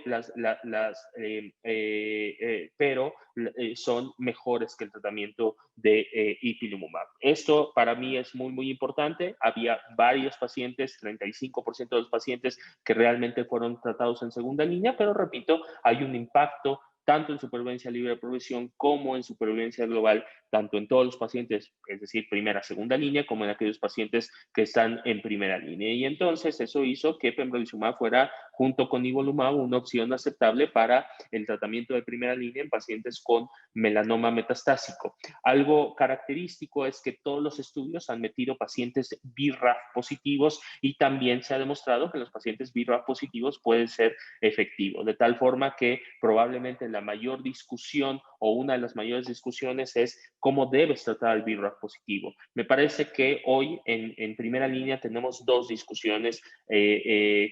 son mejores que el tratamiento de ipilimumab. Esto para mí es muy importante. Había varios pacientes, 35% de los pacientes que realmente fueron tratados en segunda línea, pero repito, hay un impacto tanto en supervivencia libre de progresión como en supervivencia global, tanto en todos los pacientes, es decir, primera, segunda línea, como en aquellos pacientes que están en primera línea. Y entonces eso hizo que pembrolizumab fuera, junto con nivolumab, una opción aceptable para el tratamiento de primera línea en pacientes con melanoma metastásico. Algo característico es que todos los estudios han metido pacientes BRAF positivos y también se ha demostrado que los pacientes BRAF positivos pueden ser efectivos, de tal forma que probablemente la mayor discusión o una de las mayores discusiones es cómo debes tratar al BRAF positivo. Me parece que hoy en primera línea tenemos dos discusiones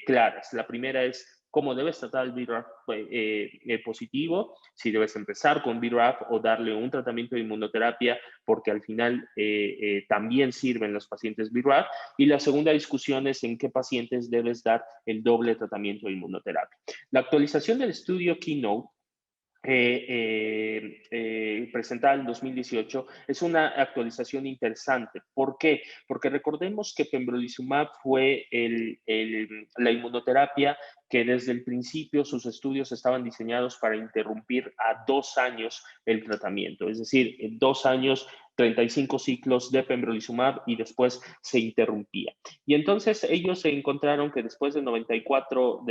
claras. La primera es cómo debes tratar el BRAF positivo, si debes empezar con BRAF o darle un tratamiento de inmunoterapia, porque al final también sirven los pacientes BRAF. Y la segunda discusión es en qué pacientes debes dar el doble tratamiento de inmunoterapia. La actualización del estudio Keynote presentada en 2018 es una actualización interesante. ¿Por qué? Porque recordemos que pembrolizumab fue la inmunoterapia que desde el principio sus estudios estaban diseñados para interrumpir a 2 años el tratamiento, es decir, en 2 años 35 ciclos de pembrolizumab y después se interrumpía. Y entonces ellos se encontraron que después de 94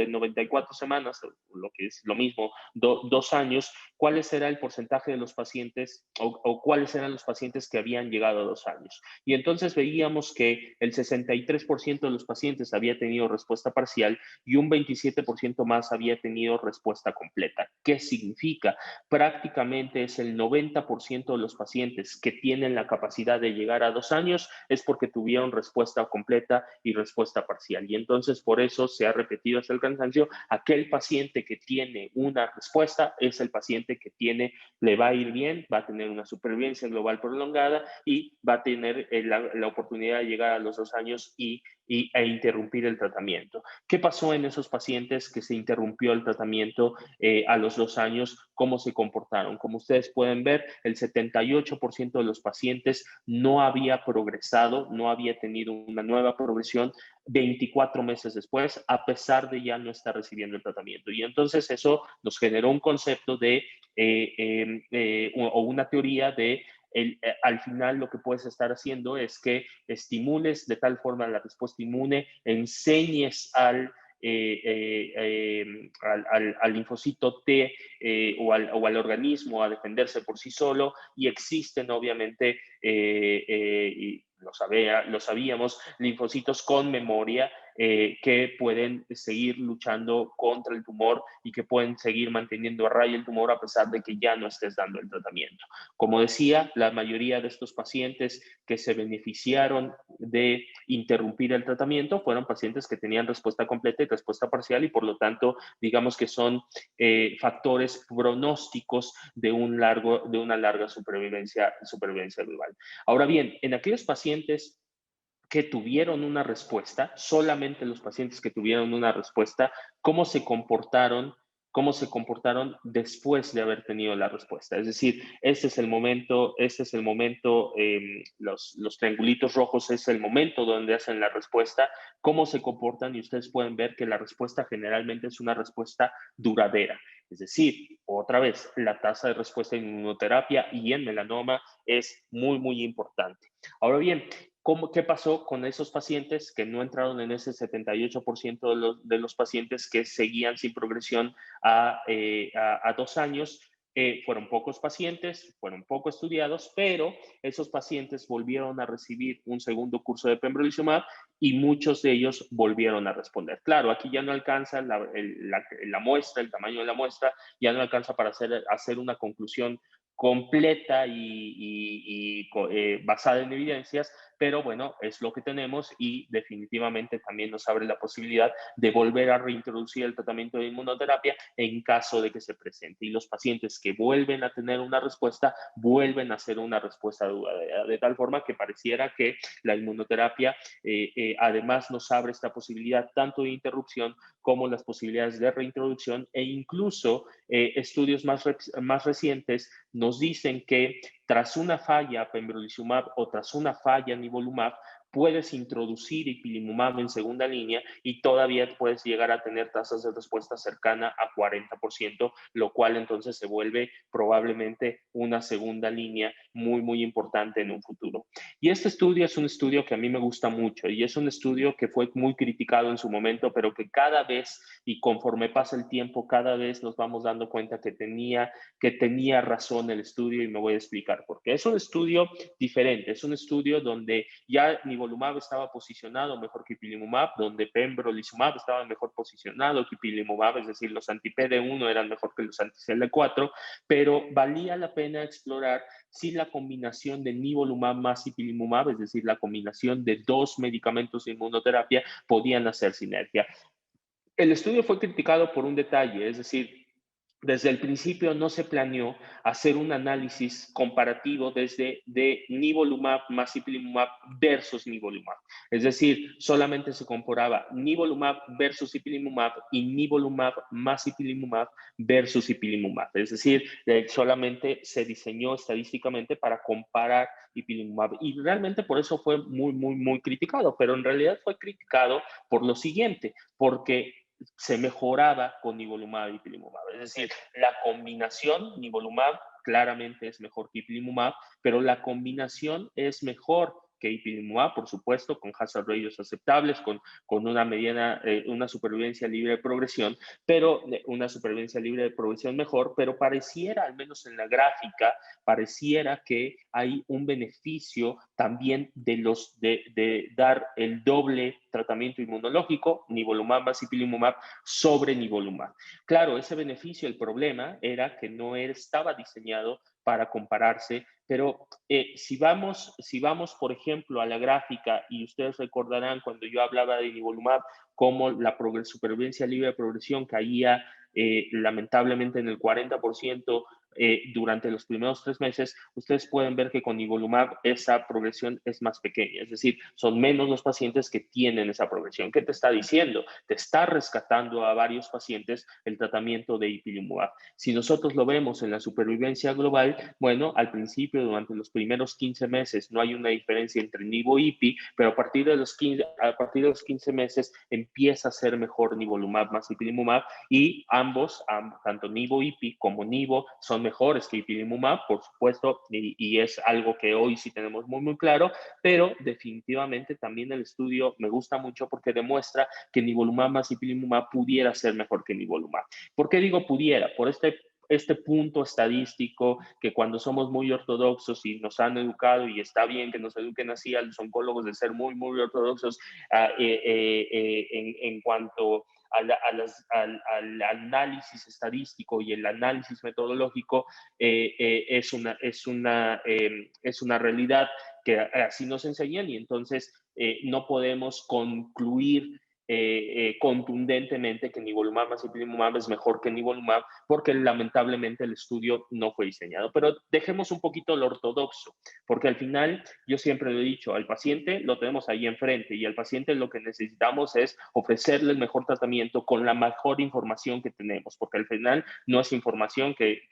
semanas, lo que es lo mismo, 2 años, ¿cuál era el porcentaje de los pacientes o cuáles eran los pacientes que habían llegado a 2 años? Y entonces veíamos que el 63% de los pacientes había tenido respuesta parcial y un 27% más había tenido respuesta completa. ¿Qué significa? Prácticamente es el 90% de los pacientes que tienen la capacidad de llegar a 2 años es porque tuvieron respuesta completa y respuesta parcial. Y entonces por eso se ha repetido hasta el cansancio, aquel paciente que tiene una respuesta es el paciente paciente que le va a ir bien, va a tener una supervivencia global prolongada y va a tener la oportunidad de llegar a los 2 años e interrumpir el tratamiento. ¿Qué pasó en esos pacientes que se interrumpió el tratamiento a los 2 años? ¿Cómo se comportaron? Como ustedes pueden ver, el 78% de los pacientes no había progresado, no había tenido una nueva progresión 24 meses después, a pesar de ya no estar recibiendo el tratamiento. Y entonces eso nos generó un concepto o una teoría de al final lo que puedes estar haciendo es que estimules de tal forma la respuesta inmune, enseñes al linfocito T o al organismo a defenderse por sí solo, y existen obviamente, y lo sabíamos, linfocitos con memoria que pueden seguir luchando contra el tumor y que pueden seguir manteniendo a raya el tumor a pesar de que ya no estés dando el tratamiento. Como decía, la mayoría de estos pacientes que se beneficiaron de interrumpir el tratamiento fueron pacientes que tenían respuesta completa y respuesta parcial, y por lo tanto, digamos que son factores pronósticos de una larga supervivencia global. Ahora bien, en aquellos pacientes que tuvieron una respuesta, solamente los pacientes que tuvieron una respuesta, ¿cómo se comportaron después de haber tenido la respuesta? Es decir, este es el momento, los triangulitos rojos es el momento donde hacen la respuesta, cómo se comportan, y ustedes pueden ver que la respuesta generalmente es una respuesta duradera. Es decir, otra vez, la tasa de respuesta en inmunoterapia y en melanoma es muy, muy importante. Ahora bien, ¿qué pasó con esos pacientes que no entraron en ese 78% de los pacientes que seguían sin progresión a 2 años? Fueron pocos pacientes, fueron poco estudiados, pero esos pacientes volvieron a recibir un segundo curso de pembrolizumab y muchos de ellos volvieron a responder. Claro, aquí ya no alcanza la muestra, el tamaño de la muestra, ya no alcanza para hacer una conclusión completa y basada en evidencias, pero bueno, es lo que tenemos, y definitivamente también nos abre la posibilidad de volver a reintroducir el tratamiento de inmunoterapia en caso de que se presente. Y los pacientes que vuelven a tener una respuesta, vuelven a hacer una respuesta duradera, de tal forma que pareciera que la inmunoterapia además nos abre esta posibilidad tanto de interrupción como las posibilidades de reintroducción, e incluso estudios más recientes nos dicen que tras una falla pembrolizumab o tras una falla nivolumab, puedes introducir ipilimumab en segunda línea y todavía puedes llegar a tener tasas de respuesta cercana a 40%, lo cual entonces se vuelve probablemente una segunda línea muy, muy importante en un futuro. Y este estudio es un estudio que a mí me gusta mucho, y es un estudio que fue muy criticado en su momento, pero que cada vez, y conforme pasa el tiempo, cada vez nos vamos dando cuenta que tenía razón el estudio, y me voy a explicar por qué. Es un estudio diferente, es un estudio donde ya nivolumab estaba posicionado mejor que ipilimumab, donde pembrolizumab estaba mejor posicionado que ipilimumab, es decir, los anti-PD1 eran mejor que los anti-CD4, pero valía la pena explorar si la combinación de nivolumab más ipilimumab, es decir, la combinación de 2 medicamentos de inmunoterapia, podían hacer sinergia. El estudio fue criticado por un detalle, es decir, desde el principio no se planeó hacer un análisis comparativo de nivolumab más ipilimumab versus nivolumab. Es decir, solamente se comparaba nivolumab versus ipilimumab y nivolumab más ipilimumab versus ipilimumab. Es decir, solamente se diseñó estadísticamente para comparar ipilimumab, y realmente por eso fue muy, muy, muy criticado, pero en realidad fue criticado por lo siguiente, porque se mejoraba con nivolumab y ipilimumab. Es decir, la combinación nivolumab claramente es mejor que ipilimumab, pero la combinación es mejor que ipilimumab, por supuesto, con hazard ratios aceptables, con una supervivencia libre de progresión, pero una supervivencia libre de progresión mejor, pero pareciera, al menos en la gráfica, pareciera que hay un beneficio también de dar el doble tratamiento inmunológico, nivolumab más ipilimumab, sobre nivolumab. Claro, ese beneficio, el problema era que no estaba diseñado para compararse, pero si vamos, por ejemplo, a la gráfica, y ustedes recordarán cuando yo hablaba de nivolumab, cómo la supervivencia libre de progresión caía lamentablemente en el 40%, durante los primeros 3 meses, ustedes pueden ver que con nivolumab esa progresión es más pequeña, es decir, son menos los pacientes que tienen esa progresión. ¿Qué te está diciendo? Te está rescatando a varios pacientes el tratamiento de ipilimumab. Si nosotros lo vemos en la supervivencia global, bueno, al principio, durante los primeros 15 meses, no hay una diferencia entre nivo y ipi, pero a partir de los 15 meses empieza a ser mejor nivolumab más ipilimumab, y ambos, tanto nivo ipi como nivo, son mejores que ipilimumab, por supuesto, y es algo que hoy sí tenemos muy claro, pero definitivamente también el estudio me gusta mucho porque demuestra que nivolumab más ipilimumab pudiera ser mejor que nivolumab. ¿Por qué digo pudiera? Por este punto estadístico que cuando somos muy ortodoxos y nos han educado, y está bien que nos eduquen así a los oncólogos de ser muy ortodoxos en cuanto al análisis estadístico y el análisis metodológico, es una realidad que así nos enseñan, y entonces no podemos concluir contundentemente que nivolumab más ipilimumab es mejor que nivolumab, porque lamentablemente el estudio no fue diseñado. Pero dejemos un poquito lo ortodoxo, porque al final, yo siempre lo he dicho, al paciente lo tenemos ahí enfrente, y al paciente lo que necesitamos es ofrecerle el mejor tratamiento con la mejor información que tenemos, porque al final no es información que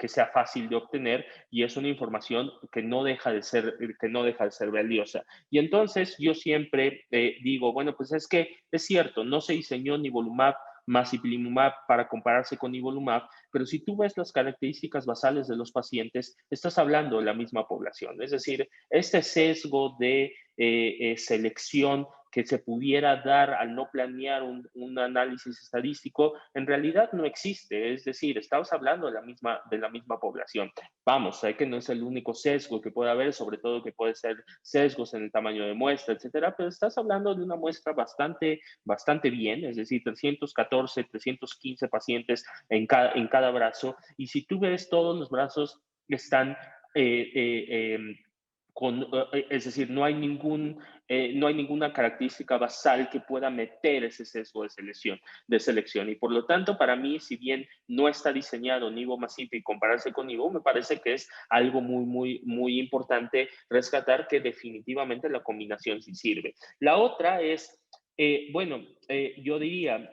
sea fácil de obtener, y es una información que no deja de ser valiosa. Y entonces yo siempre digo, bueno, pues es que es cierto, no se diseñó nivolumab más ipilimumab para compararse con nivolumab, pero si tú ves las características basales de los pacientes, estás hablando de la misma población. Es decir, este sesgo de selección que se pudiera dar al no planear un análisis estadístico, en realidad no existe. Es decir, estamos hablando de la misma población. Vamos, sé que no es el único sesgo que puede haber, sobre todo que puede ser sesgos en el tamaño de muestra, etcétera, pero estás hablando de una muestra bastante bien, es decir, 314, 315 pacientes en cada brazo, y si tú ves, todos los brazos están es decir, no hay ninguna característica basal que pueda meter ese sesgo de selección. Y por lo tanto, para mí, si bien no está diseñado nivo más ipi y compararse con nivo, me parece que es algo muy importante rescatar, que definitivamente la combinación sí sirve. La otra es, yo diría,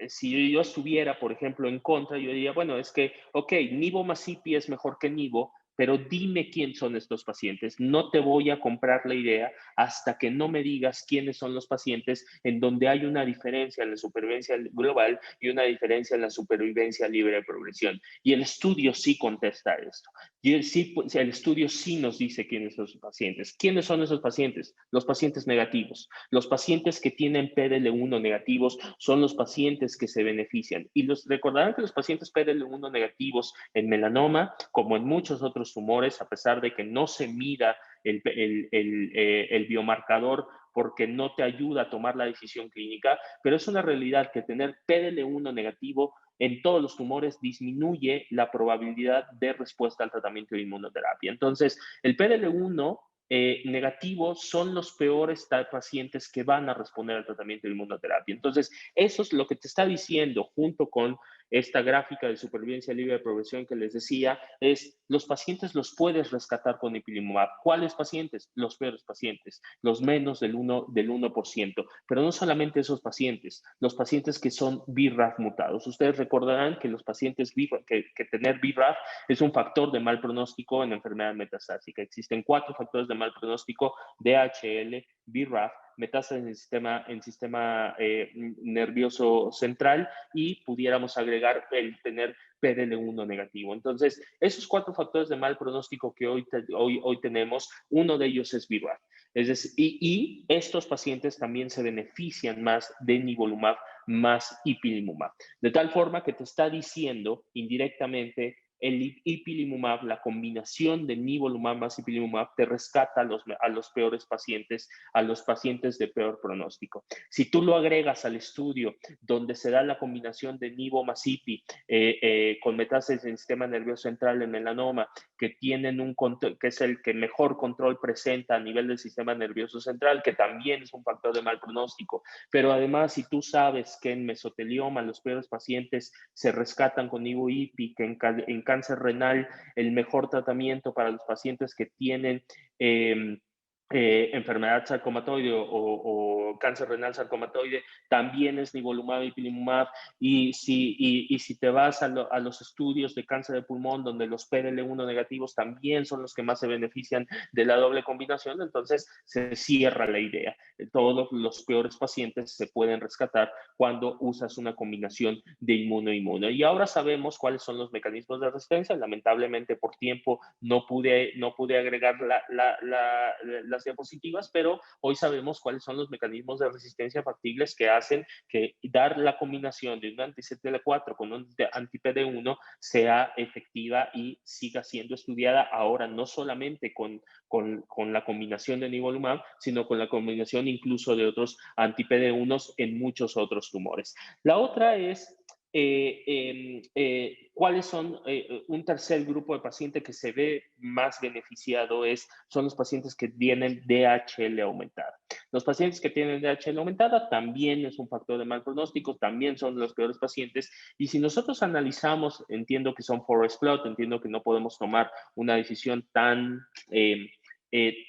si yo estuviera, por ejemplo, en contra, yo diría, bueno, es que, ok, nivo más ipi es mejor que nivo, pero dime quién son estos pacientes. No te voy a comprar la idea hasta que no me digas quiénes son los pacientes en donde hay una diferencia en la supervivencia global y una diferencia en la supervivencia libre de progresión. Y el estudio sí contesta esto. Y el estudio sí nos dice quiénes son esos pacientes. ¿Quiénes son esos pacientes? Los pacientes negativos. Los pacientes que tienen PDL1 negativos son los pacientes que se benefician. Y recordarán que los pacientes PDL1 negativos en melanoma, como en muchos otros tumores, a pesar de que no se mida el biomarcador porque no te ayuda a tomar la decisión clínica, pero es una realidad que tener PDL1 negativo en todos los tumores disminuye la probabilidad de respuesta al tratamiento de inmunoterapia. Entonces, el PDL1 negativo son los peores pacientes que van a responder al tratamiento de inmunoterapia. Entonces, eso es lo que te está diciendo, junto con esta gráfica de supervivencia libre de progresión que les decía, es los pacientes los puedes rescatar con ipilimumab. ¿Cuáles pacientes? Los peores pacientes, los menos del 1%. Pero no solamente esos pacientes, los pacientes que son BRAF mutados. Ustedes recordarán que los pacientes que tener BRAF es un factor de mal pronóstico en enfermedad metastásica. Existen 4 factores de mal pronóstico: DHL, BRAF, metástasis en sistema nervioso central, y pudiéramos agregar el tener PDL1 negativo. Entonces, esos 4 factores de mal pronóstico que hoy tenemos, uno de ellos es BRAF. Es decir, y estos pacientes también se benefician más de nivolumab más ipilimumab. De tal forma que te está diciendo indirectamente el ipilimumab, la combinación de nivolumab más ipilimumab, te rescata a los peores pacientes, a los pacientes de peor pronóstico. Si tú lo agregas al estudio donde se da la combinación de nivo más ipi con metástasis en el sistema nervioso central en melanoma, que tienen un control, que es el que mejor control presenta a nivel del sistema nervioso central, que también es un factor de mal pronóstico. Pero además, si tú sabes que en mesotelioma los peores pacientes se rescatan con nivo-ipi, que en cáncer renal el mejor tratamiento para los pacientes que tienen enfermedad sarcomatoide o cáncer renal sarcomatoide también es nivolumab y ipilimumab, y si te vas a los estudios de cáncer de pulmón donde los PDL1 negativos también son los que más se benefician de la doble combinación, entonces se cierra la idea. Todos los peores pacientes se pueden rescatar cuando usas una combinación de inmuno-inmuno. Y ahora sabemos cuáles son los mecanismos de resistencia. Lamentablemente por tiempo no pude agregar las diapositivas, pero hoy sabemos cuáles son los mecanismos de resistencia factibles que hacen que dar la combinación de un anti-CTLA4 con un anti-PD1 sea efectiva y siga siendo estudiada ahora no solamente con la combinación de nivolumab, sino con la combinación incluso de otros anti-PD1s en muchos otros tumores. La otra es cuáles son un tercer grupo de pacientes que se ve más beneficiado son los pacientes que tienen DHL aumentada. Los pacientes que tienen DHL aumentada también es un factor de mal pronóstico, también son los peores pacientes, y si nosotros analizamos, entiendo que son forest plot, entiendo que no podemos tomar una decisión tan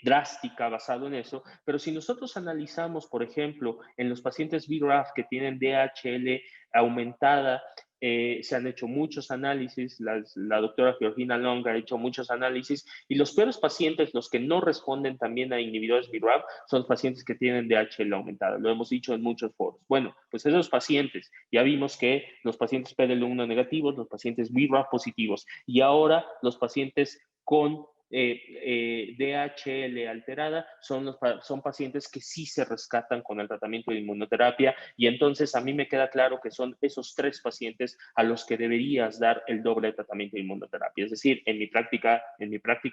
drástica basado en eso, pero si nosotros analizamos, por ejemplo, en los pacientes BRAF que tienen DHL aumentada, se han hecho muchos análisis, la doctora Georgina Long ha hecho muchos análisis, y los peores pacientes, los que no responden también a inhibidores BRAF, son los pacientes que tienen DHL aumentada. Lo hemos dicho en muchos foros. Bueno, pues esos pacientes, ya vimos que los pacientes PDL1 negativos, los pacientes BRAF positivos, y ahora los pacientes con DHL alterada son pacientes que sí se rescatan con el tratamiento de inmunoterapia, y entonces a mí me queda claro que son esos tres pacientes a los que deberías dar el doble de tratamiento de inmunoterapia. Es decir, en mi práctica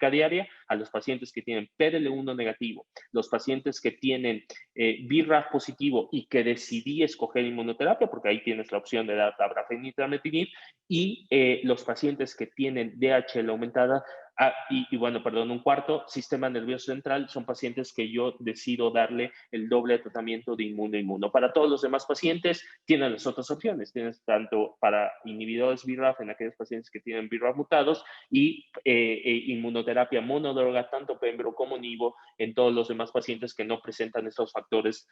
diaria, a los pacientes que tienen PDL1 negativo, los pacientes que tienen BRAF positivo y que decidí escoger inmunoterapia, porque ahí tienes la opción de dar dabrafenib, trametinib, y los pacientes que tienen DHL aumentada, un cuarto, sistema nervioso central, son pacientes que yo decido darle el doble de tratamiento de inmuno-inmuno. Para todos los demás pacientes, tienen las otras opciones. Tienes tanto para inhibidores BRAF en aquellos pacientes que tienen BRAF mutados y inmunoterapia monodroga, tanto pembro como nivo, en todos los demás pacientes que no presentan estos factores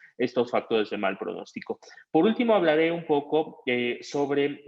de mal pronóstico. Por último, hablaré un poco sobre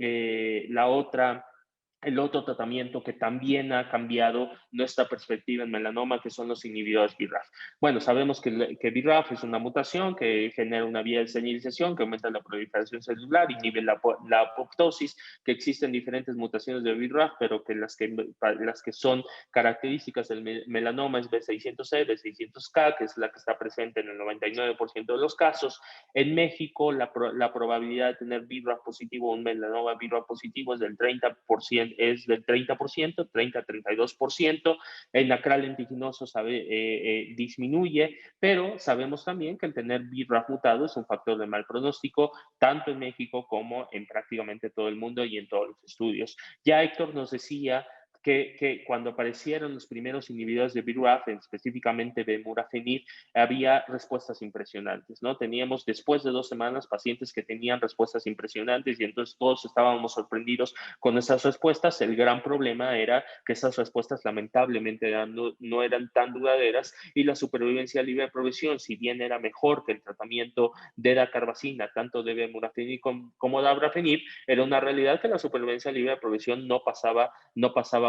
el otro tratamiento que también ha cambiado nuestra perspectiva en melanoma, que son los inhibidores BRAF. Bueno, sabemos que BRAF es una mutación que genera una vía de señalización que aumenta la proliferación celular, inhibe la apoptosis, que existen diferentes mutaciones de BRAF, pero que las que son características del melanoma es B600E, B600K, que es la que está presente en el 99% de los casos. En México, la probabilidad de tener BRAF positivo, un melanoma BRAF positivo, es del 30%, 30-32%. En acral lentiginoso disminuye, pero sabemos también que el tener BRAF mutado es un factor de mal pronóstico, tanto en México como en prácticamente todo el mundo y en todos los estudios. Ya Héctor nos decía que cuando aparecieron los primeros inhibidores de BRAF, específicamente de Bemurafenib, había respuestas impresionantes, ¿no? Teníamos después de 2 semanas pacientes que tenían respuestas impresionantes, y entonces todos estábamos sorprendidos con esas respuestas. El gran problema era que esas respuestas lamentablemente no eran tan duraderas, y la supervivencia libre de progresión, si bien era mejor que el tratamiento de dacarbazina, tanto de Bemurafenib como de dabrafenib, era una realidad que la supervivencia libre de progresión no pasaba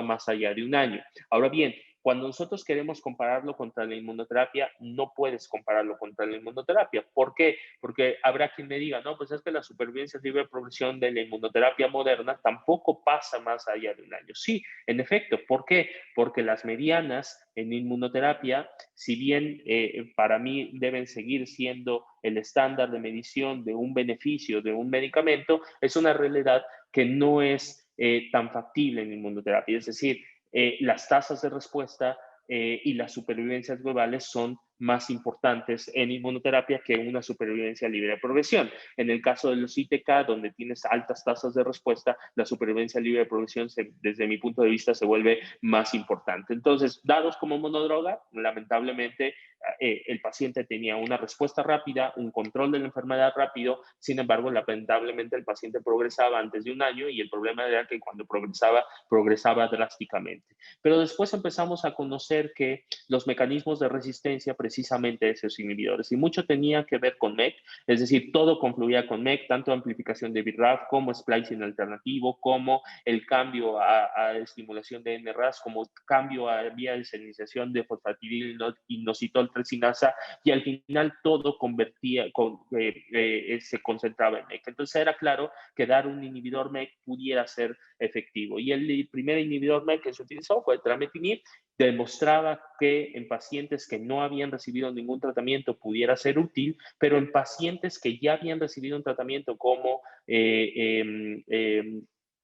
más allá de 1 año. Ahora bien, cuando nosotros queremos compararlo contra la inmunoterapia, no puedes compararlo contra la inmunoterapia. ¿Por qué? Porque habrá quien me diga, no, pues es que la supervivencia libre de progresión de la inmunoterapia moderna tampoco pasa más allá de 1 año. Sí, en efecto. ¿Por qué? Porque las medianas en inmunoterapia, si bien para mí deben seguir siendo el estándar de medición de un beneficio de un medicamento, es una realidad que no es tan factible en inmunoterapia. Es decir, las tasas de respuesta y las supervivencias globales son más importantes en inmunoterapia que una supervivencia libre de progresión. En el caso de los ITK, donde tienes altas tasas de respuesta, la supervivencia libre de progresión, desde mi punto de vista, se vuelve más importante. Entonces, dados como monodroga, lamentablemente, el paciente tenía una respuesta rápida, un control de la enfermedad rápido, sin embargo, lamentablemente el paciente progresaba antes de un año y el problema era que cuando progresaba drásticamente. Pero después empezamos a conocer que los mecanismos de resistencia precisamente de esos inhibidores, y mucho tenía que ver con MEK, es decir, todo confluía con MEK, tanto amplificación de BRAF como splicing alternativo, como el cambio a estimulación de NRAS, como cambio a vía de salinización de fosfatidil-inositol 3-sinasa, y al final todo se concentraba en MEK. Entonces era claro que dar un inhibidor MEK pudiera ser efectivo. Y el primer inhibidor MEK que se utilizó fue trametinib. Demostraba que en pacientes que no habían recibido ningún tratamiento pudiera ser útil, pero en pacientes que ya habían recibido un tratamiento como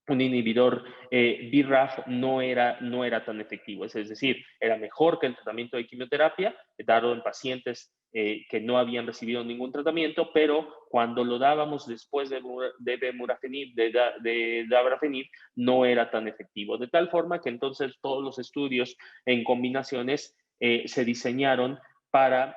un inhibidor BRAF no era tan efectivo. Es decir, era mejor que el tratamiento de quimioterapia, dado en pacientes que no habían recibido ningún tratamiento, pero cuando lo dábamos después de bemurafenib, de dabrafenib, no era tan efectivo. De tal forma que entonces todos los estudios en combinaciones se diseñaron para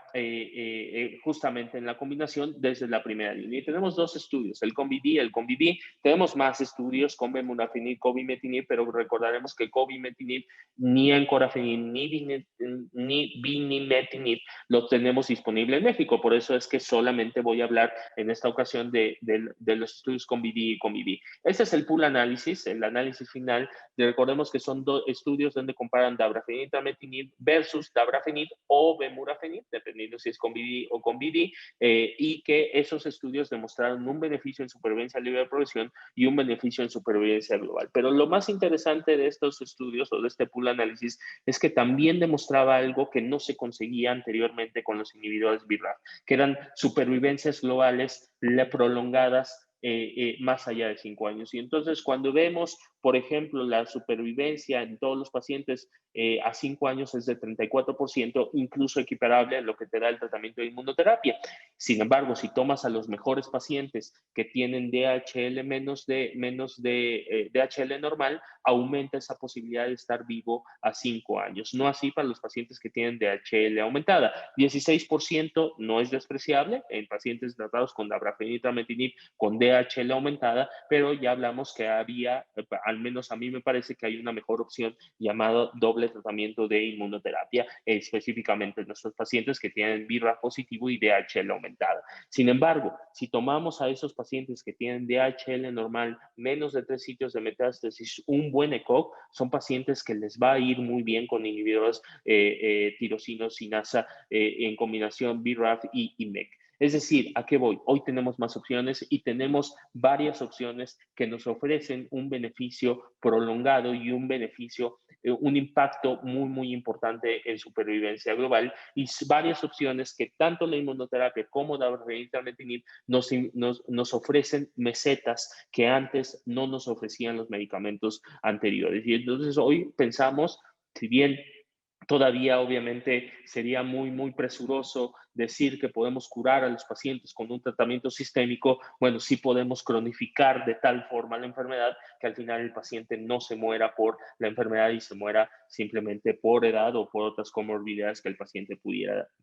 justamente en la combinación desde la primera línea. Y tenemos dos estudios, el COMBI-D y el COMBI-B. Tenemos más estudios con bemurafenib, cobimetinib, pero recordaremos que cobimetinib ni encorafenib ni binimetinib lo tenemos disponible en México. Por eso es que solamente voy a hablar en esta ocasión de los estudios COMBI-D y COMBI-B. Este es el pool análisis, el análisis final. Recordemos que son dos estudios donde comparan dabrafenib, trametinib versus dabrafenib o bemurafenib, dependiendo si es COMBI-D o COMBI-D, y que esos estudios demostraron un beneficio en supervivencia libre de progresión y un beneficio en supervivencia global. Pero lo más interesante de estos estudios o de este pool análisis es que también demostraba algo que no se conseguía anteriormente con los inhibidores BRAF, que eran supervivencias globales prolongadas más allá de 5 años. Y entonces cuando vemos, por ejemplo, la supervivencia en todos los pacientes a 5 años es de 34%, incluso equiparable a lo que te da el tratamiento de inmunoterapia. Sin embargo, si tomas a los mejores pacientes que tienen DHL menos de DHL normal, aumenta esa posibilidad de estar vivo a 5 años. No así para los pacientes que tienen DHL aumentada. 16% no es despreciable en pacientes tratados con dabrafenib, trametinib, con DHL aumentada, pero ya hablamos que había, al menos a mí me parece que hay una mejor opción llamada doble tratamiento de inmunoterapia, específicamente en nuestros pacientes que tienen BRAF positivo y DHL aumentada. Sin embargo, si tomamos a esos pacientes que tienen DHL normal, menos de 3 sitios de metástasis, un buen ECOG, son pacientes que les va a ir muy bien con inhibidores tirosina sinasa en combinación BRAF y MEK. Es decir, ¿a qué voy? Hoy tenemos más opciones y tenemos varias opciones que nos ofrecen un beneficio prolongado y un beneficio, un impacto muy, muy importante en supervivencia global, y varias opciones que tanto la inmunoterapia como dabrafenib nos ofrecen mesetas que antes no nos ofrecían los medicamentos anteriores. Y entonces hoy pensamos, si bien todavía obviamente sería muy, muy presuroso decir que podemos curar a los pacientes con un tratamiento sistémico, bueno, sí podemos cronificar de tal forma la enfermedad que al final el paciente no se muera por la enfermedad y se muera simplemente por edad o por otras comorbilidades que el paciente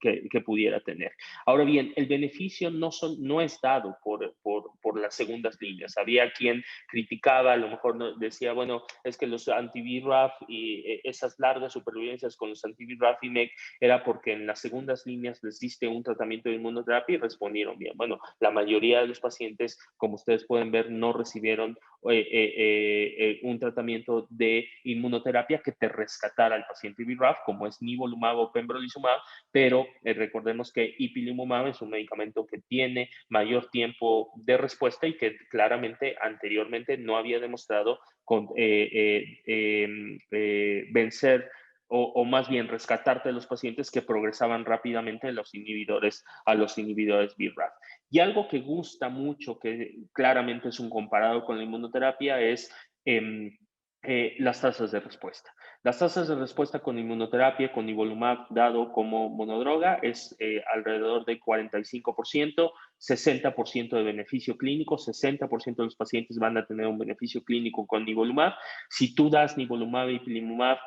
que pudiera tener. Ahora bien, el beneficio no es dado por las segundas líneas. Había quien criticaba, a lo mejor decía, bueno, es que los anti-BRAF y esas largas supervivencias con los anti-BRAF y MEK era porque en las segundas líneas les diste un tratamiento de inmunoterapia y respondieron bien. Bueno, la mayoría de los pacientes, como ustedes pueden ver, no recibieron un tratamiento de inmunoterapia que te rescatara al paciente BRAF, como es nivolumab o pembrolizumab, pero recordemos que ipilimumab es un medicamento que tiene mayor tiempo de respuesta y que claramente anteriormente no había demostrado vencer o más bien rescatarte de los pacientes que progresaban rápidamente a los inhibidores BRAF. Y algo que gusta mucho, que claramente es un comparado con la inmunoterapia, es las tasas de respuesta. Las tasas de respuesta con inmunoterapia, con nivolumab dado como monodroga, es alrededor de 45%, 60% de beneficio clínico, 60% de los pacientes van a tener un beneficio clínico con nivolumab. Si tú das nivolumab y ipilimumab,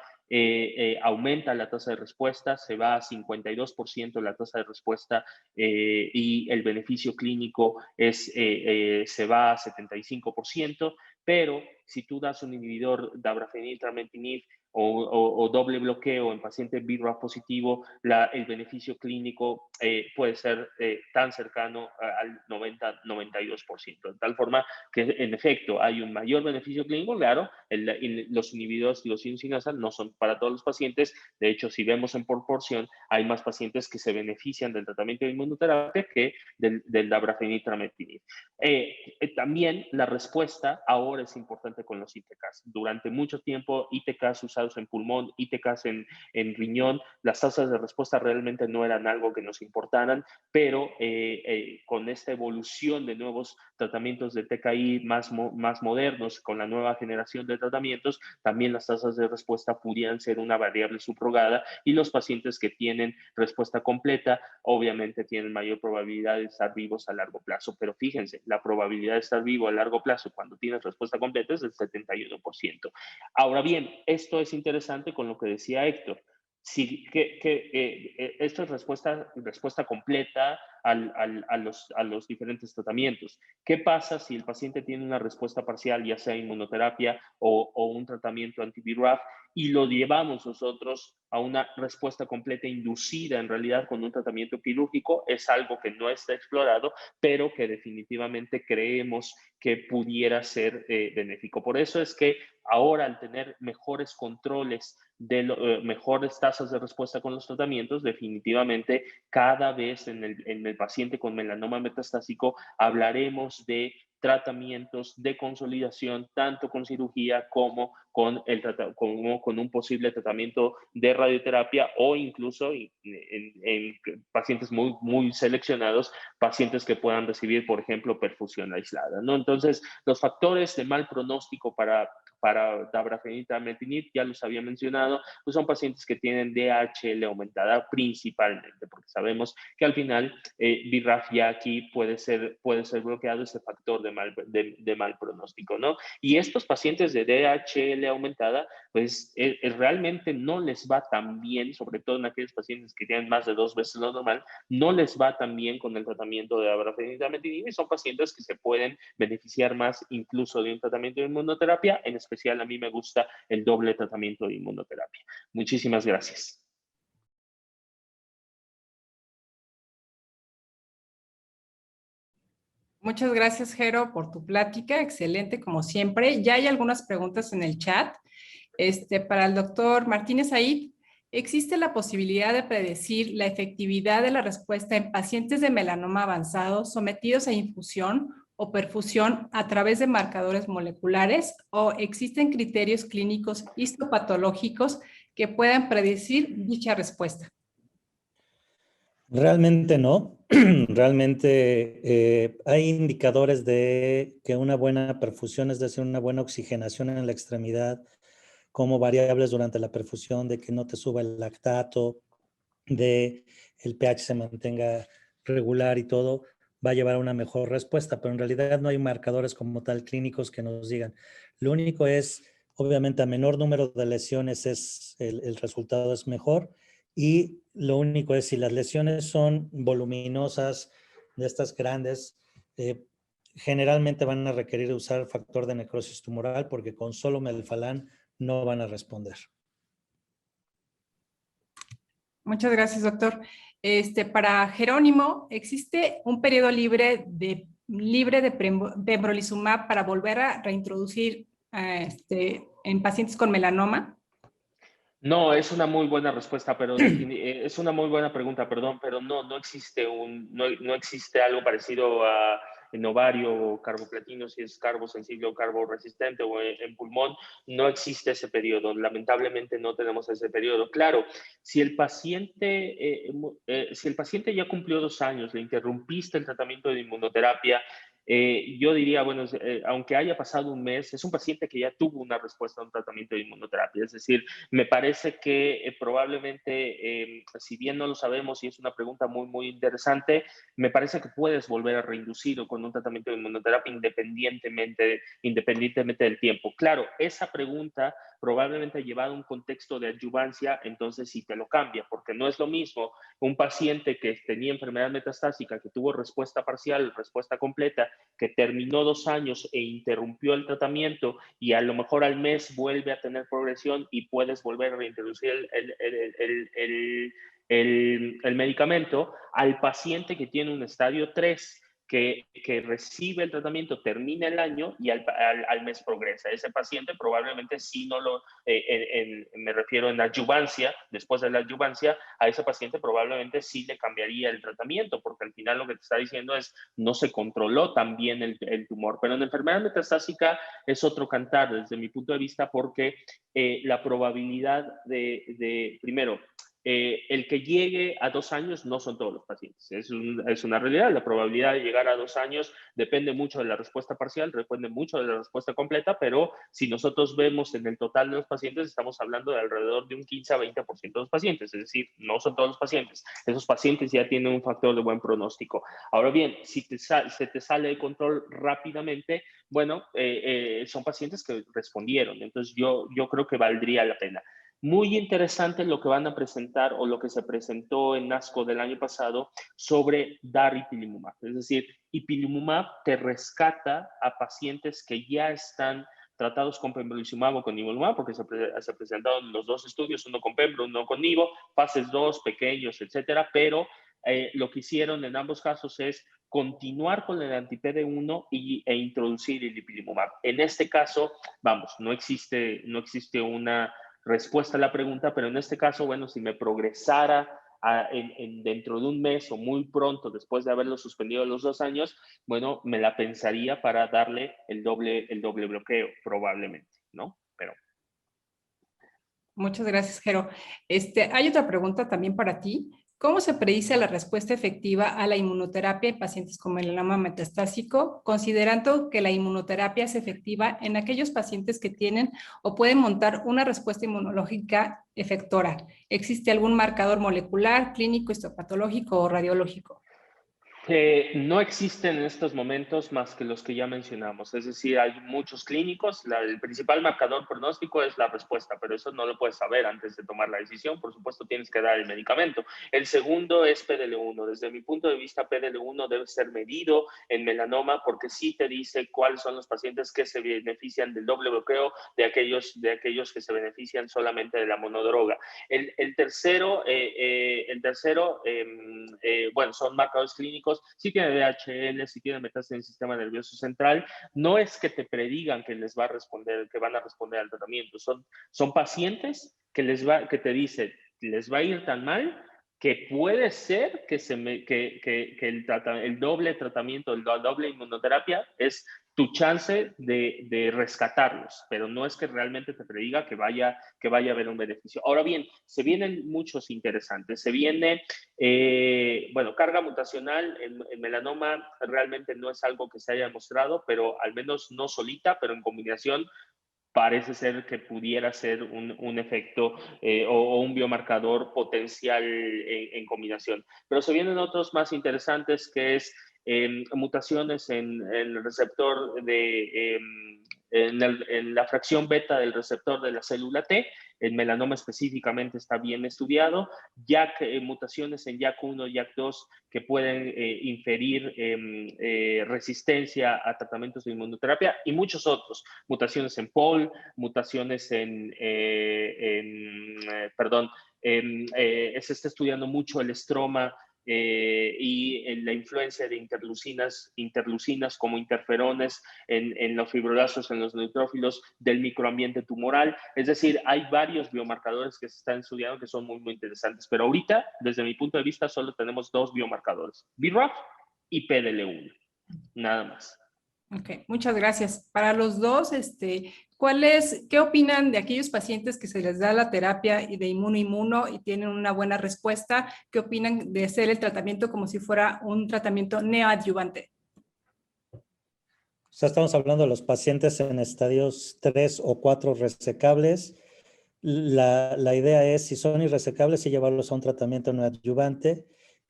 aumenta la tasa de respuesta, se va a 52% la tasa de respuesta y el beneficio clínico se va a 75%, pero si tú das un inhibidor de abrafenib o doble bloqueo en paciente BRAF positivo, el beneficio clínico puede ser tan cercano al 90-92%, de tal forma que en efecto hay un mayor beneficio clínico. Claro, los inhibidores tirosina no son para todos los pacientes. De hecho, si vemos en proporción, hay más pacientes que se benefician del tratamiento de inmunoterapia que del dabrafenib-trametinib. También la respuesta ahora es importante con los ITKs. Durante mucho tiempo, ITKs usados en pulmón, ITKs en riñón, las tasas de respuesta realmente no eran algo que nos importaran, pero con esta evolución de nuevos tratamientos de TKI más modernos, con la nueva generación de tratamientos, también las tasas de respuesta pudieran ser una variable subrogada, y los pacientes que tienen respuesta completa obviamente tienen mayor probabilidad de estar vivos a largo plazo. Pero fíjense, la probabilidad de estar vivo a largo plazo cuando tienes respuesta completa es del 71%. Ahora bien, esto es interesante con lo que decía Héctor. Esto es respuesta completa a los diferentes tratamientos. ¿Qué pasa si el paciente tiene una respuesta parcial, ya sea inmunoterapia o un tratamiento anti-BRAF, y lo llevamos nosotros a una respuesta completa inducida en realidad con un tratamiento quirúrgico? Es algo que no está explorado, pero que definitivamente creemos que pudiera ser benéfico. Por eso es que ahora, al tener mejores controles mejores tasas de respuesta con los tratamientos, definitivamente cada vez en el paciente con melanoma metastásico hablaremos de tratamientos de consolidación, tanto con cirugía como con un posible tratamiento de radioterapia, o incluso en pacientes muy seleccionados, pacientes que puedan recibir, por ejemplo, perfusión aislada, ¿no? Entonces, los factores de mal pronóstico para dabrafenib-trametinib, ya los había mencionado, pues son pacientes que tienen DHL aumentada principalmente, porque sabemos que al final BRAF ya aquí puede ser bloqueado ese factor de mal pronóstico, ¿no? Y estos pacientes de DHL aumentada, pues realmente no les va tan bien, sobre todo en aquellos pacientes que tienen más de 2 veces lo normal, no les va tan bien con el tratamiento de dabrafenib-trametinib, y son pacientes que se pueden beneficiar más incluso de un tratamiento de inmunoterapia. En especial, a mí me gusta el doble tratamiento de inmunoterapia. Muchísimas gracias. Muchas gracias, Jero, por tu plática. Excelente, como siempre. Ya hay algunas preguntas en el chat. Para el doctor Martínez Aid, ¿existe la posibilidad de predecir la efectividad de la respuesta en pacientes de melanoma avanzado sometidos a infusión o perfusión a través de marcadores moleculares, o existen criterios clínicos histopatológicos que puedan predecir dicha respuesta? Realmente no. Realmente hay indicadores de que una buena perfusión, es decir, una buena oxigenación en la extremidad, como variables durante la perfusión, de que no te suba el lactato, de el pH se mantenga regular y todo, va a llevar a una mejor respuesta, pero en realidad no hay marcadores como tal clínicos que nos digan. Lo único es, obviamente, a menor número de lesiones el resultado es mejor, y lo único es, si las lesiones son voluminosas, de estas grandes, generalmente van a requerir usar factor de necrosis tumoral, porque con solo melfalán no van a responder. Muchas gracias, doctor. Para Jerónimo, ¿existe un periodo libre de pembrolizumab para volver a reintroducir en pacientes con melanoma? No, es una muy buena respuesta, pero es una muy buena pregunta, perdón, pero no existe no existe algo parecido a en ovario o carboplatino, si es carbosensible o carboresistente, o en pulmón. No existe ese periodo. Lamentablemente no tenemos ese periodo. Claro, si el paciente ya cumplió 2 años, le interrumpiste el tratamiento de inmunoterapia, yo diría, bueno, aunque haya pasado un mes, es un paciente que ya tuvo una respuesta a un tratamiento de inmunoterapia. Es decir, me parece que probablemente, si bien no lo sabemos y es una pregunta muy, muy interesante, me parece que puedes volver a reinducir con un tratamiento de inmunoterapia independientemente del tiempo. Claro, esa pregunta probablemente llevado a un contexto de adyuvancia, entonces sí te lo cambia, porque no es lo mismo un paciente que tenía enfermedad metastásica, que tuvo respuesta parcial, respuesta completa, que terminó 2 años e interrumpió el tratamiento y a lo mejor al mes vuelve a tener progresión y puedes volver a reintroducir el medicamento, al paciente que tiene un estadio 3, que recibe el tratamiento, termina el año y al mes progresa. Ese paciente probablemente sí no lo, me refiero en la adyuvancia, después de la adyuvancia, a ese paciente probablemente sí le cambiaría el tratamiento, porque al final lo que te está diciendo es no se controló tan bien el tumor. Pero en enfermedad metastásica es otro cantar desde mi punto de vista, porque la probabilidad primero, el que llegue a 2 años no son todos los pacientes. Es una realidad. La probabilidad de llegar a 2 años depende mucho de la respuesta parcial, depende mucho de la respuesta completa, pero si nosotros vemos en el total de los pacientes, estamos hablando de alrededor de un 15 a 20% de los pacientes. Es decir, no son todos los pacientes. Esos pacientes ya tienen un factor de buen pronóstico. Ahora bien, si se te sale de control rápidamente, bueno, son pacientes que respondieron. Entonces, yo creo que valdría la pena. Muy interesante lo que van a presentar o lo que se presentó en ASCO del año pasado sobre dar ipilimumab. Es decir, ipilimumab te rescata a pacientes que ya están tratados con pembrolizumab o con nivolumab, porque se presentaron los 2 estudios, uno con pembro, uno con nivo, fases 2, pequeños, etcétera, pero lo que hicieron en ambos casos es continuar con el anti-PD1 e introducir el ipilimumab. En este caso, vamos, no existe una respuesta a la pregunta, pero en este caso, bueno, si me progresara dentro de un mes o muy pronto después de haberlo suspendido los 2 años, bueno, me la pensaría para darle el doble bloqueo, probablemente, ¿no? Pero. Muchas gracias, Jero. Hay otra pregunta también para ti. ¿Cómo se predice la respuesta efectiva a la inmunoterapia en pacientes con melanoma metastásico, considerando que la inmunoterapia es efectiva en aquellos pacientes que tienen o pueden montar una respuesta inmunológica efectora? ¿Existe algún marcador molecular, clínico, histopatológico o radiológico? No existen en estos momentos más que los que ya mencionamos. Es decir, hay muchos clínicos. El principal marcador pronóstico es la respuesta, pero eso no lo puedes saber antes de tomar la decisión. Por supuesto, tienes que dar el medicamento. El segundo es PDL1. Desde mi punto de vista, PDL1 debe ser medido en melanoma porque sí te dice cuáles son los pacientes que se benefician del doble bloqueo de aquellos que se benefician solamente de la monodroga. El tercero, bueno, son marcadores clínicos. Si tiene DHL, si tiene metástasis en el sistema nervioso central, no es que te predigan que les va a responder, que van a responder al tratamiento. Son pacientes que te dicen, les va a ir tan mal que puede ser que el doble tratamiento, la doble inmunoterapia es tu chance de rescatarlos, pero no es que realmente te prediga que vaya a haber un beneficio. Ahora bien, se vienen muchos interesantes. Se viene, bueno, carga mutacional en melanoma realmente no es algo que se haya demostrado, pero al menos no solita, pero en combinación parece ser que pudiera ser un efecto o un biomarcador potencial en combinación. Pero se vienen otros más interesantes, que es mutaciones en el receptor en la fracción beta del receptor de la célula T. El melanoma específicamente está bien estudiado. Mutaciones en JAK1 y JAK2 que pueden inferir resistencia a tratamientos de inmunoterapia y muchos otros. Mutaciones en POL, mutaciones se está estudiando mucho el estroma y la influencia de interleucinas como interferones en los fibroblastos, en los neutrófilos del microambiente tumoral. Es decir, hay varios biomarcadores que se están estudiando que son muy, muy interesantes. Pero ahorita, desde mi punto de vista, solo tenemos 2 biomarcadores, BRAF y PDL1, nada más. Ok, muchas gracias. Para los dos, ¿qué opinan de aquellos pacientes que se les da la terapia de inmuno y tienen una buena respuesta? ¿Qué opinan de hacer el tratamiento como si fuera un tratamiento neoadyuvante? sea, estamos hablando de los pacientes en estadios 3 o 4 resecables. La idea es, si son irresecables, sí llevarlos a un tratamiento neoadyuvante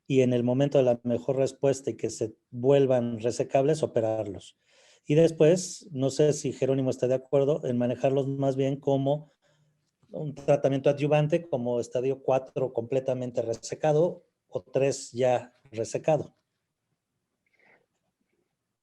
y en el momento de la mejor respuesta y que se vuelvan resecables, operarlos. Y después, no sé si Jerónimo está de acuerdo en manejarlos más bien como un tratamiento adyuvante, como estadio 4 completamente resecado o 3 ya resecado.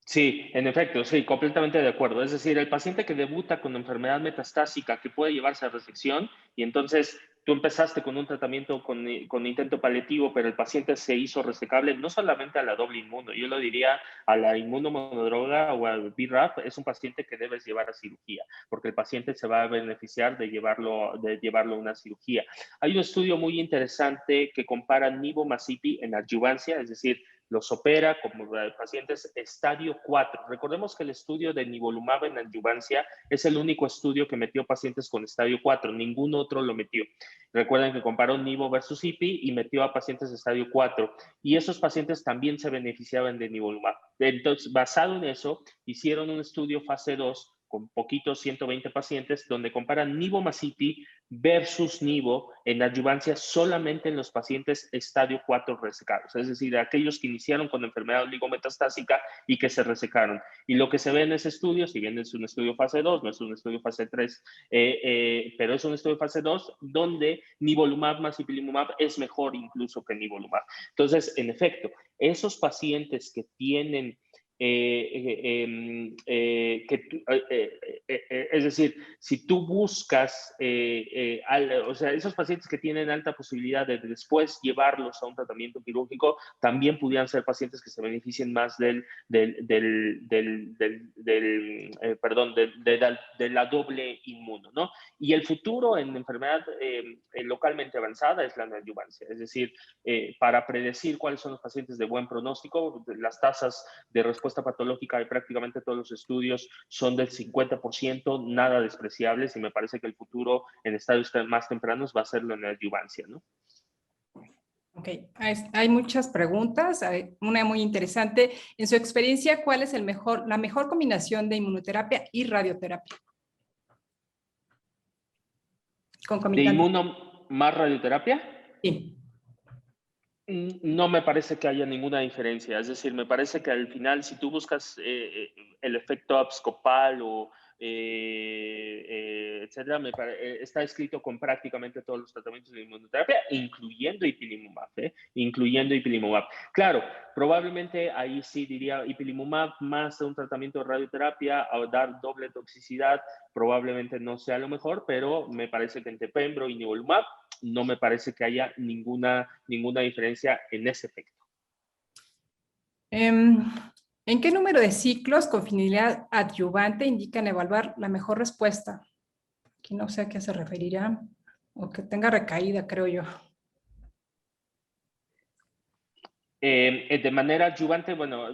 Sí, en efecto, sí, completamente de acuerdo. Es decir, el paciente que debuta con enfermedad metastásica que puede llevarse a resección y entonces tú empezaste con un tratamiento con intento paliativo, pero el paciente se hizo resecable no solamente a la doble inmuno, yo lo diría a la inmunomonodroga o al BRAF, es un paciente que debes llevar a cirugía, porque el paciente se va a beneficiar de llevarlo a una cirugía. Hay un estudio muy interesante que compara nivo más IPI en adyuvancia, es decir, los opera como pacientes estadio 4. Recordemos que el estudio de nivolumab en adyuvancia es el único estudio que metió pacientes con estadio 4, ningún otro lo metió. Recuerden que comparó nivo versus IPI y metió a pacientes de estadio 4 y esos pacientes también se beneficiaban de nivolumab. Entonces, basado en eso, hicieron un estudio fase 2 con poquitos 120 pacientes, donde comparan nivo más IPI versus nivo en adyuvancia solamente en los pacientes estadio 4 resecados, es decir, aquellos que iniciaron con enfermedad oligometastásica y que se resecaron. Y lo que se ve en ese estudio, si bien es un estudio fase 2, no es un estudio fase 3, pero es un estudio fase 2, donde nivolumab más ipilimumab es mejor incluso que nivolumab. Entonces, en efecto, esos pacientes que tienen es decir, si tú buscas, o sea, esos pacientes que tienen alta posibilidad de después llevarlos a un tratamiento quirúrgico, también pudieran ser pacientes que se beneficien más de la doble inmuno, ¿no? Y el futuro en enfermedad localmente avanzada es la neoadyuvancia, es decir, para predecir cuáles son los pacientes de buen pronóstico, las tasas de respuesta patológica y prácticamente todos los estudios son del 50%, nada despreciables, y me parece que el futuro en estadios más tempranos va a ser la neoadyuvancia, ¿no? Ok, hay muchas preguntas, hay una muy interesante. En su experiencia, ¿cuál es la mejor combinación de inmunoterapia y radioterapia? ¿De inmuno más radioterapia? Sí. No me parece que haya ninguna diferencia, es decir, me parece que al final si tú buscas el efecto abscopal o etcétera, está escrito con prácticamente todos los tratamientos de inmunoterapia, incluyendo ipilimumab, incluyendo ipilimumab. Claro, probablemente ahí sí diría ipilimumab más un tratamiento de radioterapia o dar doble toxicidad, probablemente no sea lo mejor, pero me parece que entre pembro y nivolumab no me parece que haya ninguna diferencia en ese efecto. ¿En qué número de ciclos con finalidad adyuvante indican evaluar la mejor respuesta? Aquí no sé a qué se referirá, o que tenga recaída, creo yo. De manera adyuvante, bueno,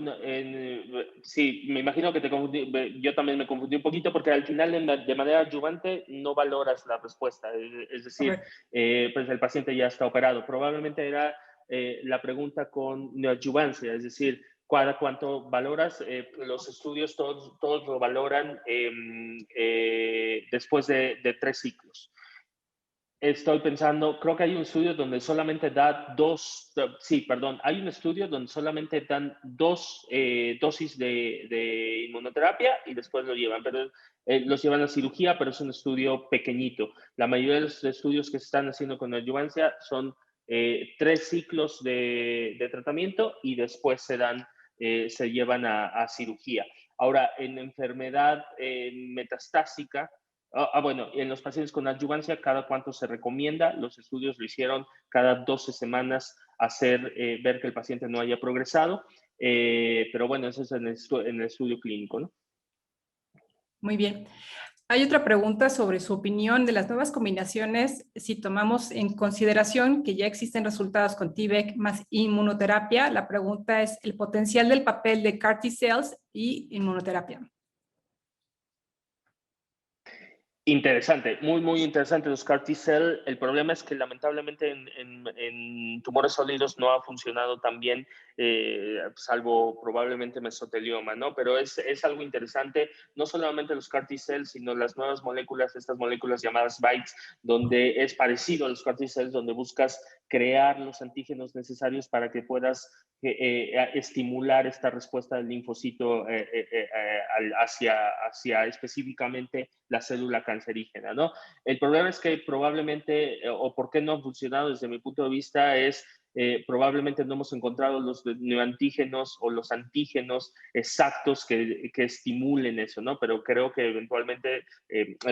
sí, me imagino que te confundí, yo también me confundí un poquito porque al final de manera adyuvante no valoras la respuesta, es decir, pues el paciente ya está operado. Probablemente era la pregunta con neoadyuvancia, es decir, ¿cada cuánto valoras? Los estudios todos lo valoran después de 3 ciclos. Estoy pensando, creo que hay un estudio donde solamente hay un estudio donde solamente dan 2 dosis de inmunoterapia y después lo llevan, pero los llevan a cirugía, pero es un estudio pequeñito. La mayoría de los estudios que se están haciendo con adyuvancia son 3 ciclos de tratamiento y después se llevan a cirugía. Ahora, en enfermedad metastásica, bueno, en los pacientes con adyuvancia, ¿cada cuánto se recomienda? Los estudios lo hicieron cada 12 semanas ver que el paciente no haya progresado, pero bueno, eso es en el estudio clínico, ¿no? Muy bien. Hay otra pregunta sobre su opinión de las nuevas combinaciones, si tomamos en consideración que ya existen resultados con T-VEC más inmunoterapia. La pregunta es el potencial del papel de CAR T-cells y inmunoterapia. Interesante, muy interesante los CAR T-cell. El problema es que lamentablemente en tumores sólidos no ha funcionado tan bien, salvo probablemente mesotelioma, ¿no? Pero es algo interesante, no solamente los CAR T-cell, sino las nuevas moléculas, estas moléculas llamadas BiTEs, donde es parecido a los CAR T-cells, donde buscas crear los antígenos necesarios para que puedas estimular esta respuesta del linfocito hacia específicamente la célula cancerígena, ¿no? El problema es que probablemente, o por qué no ha funcionado desde mi punto de vista, es probablemente no hemos encontrado los neoantígenos o los antígenos exactos que estimulen eso, ¿no? Pero creo que eventualmente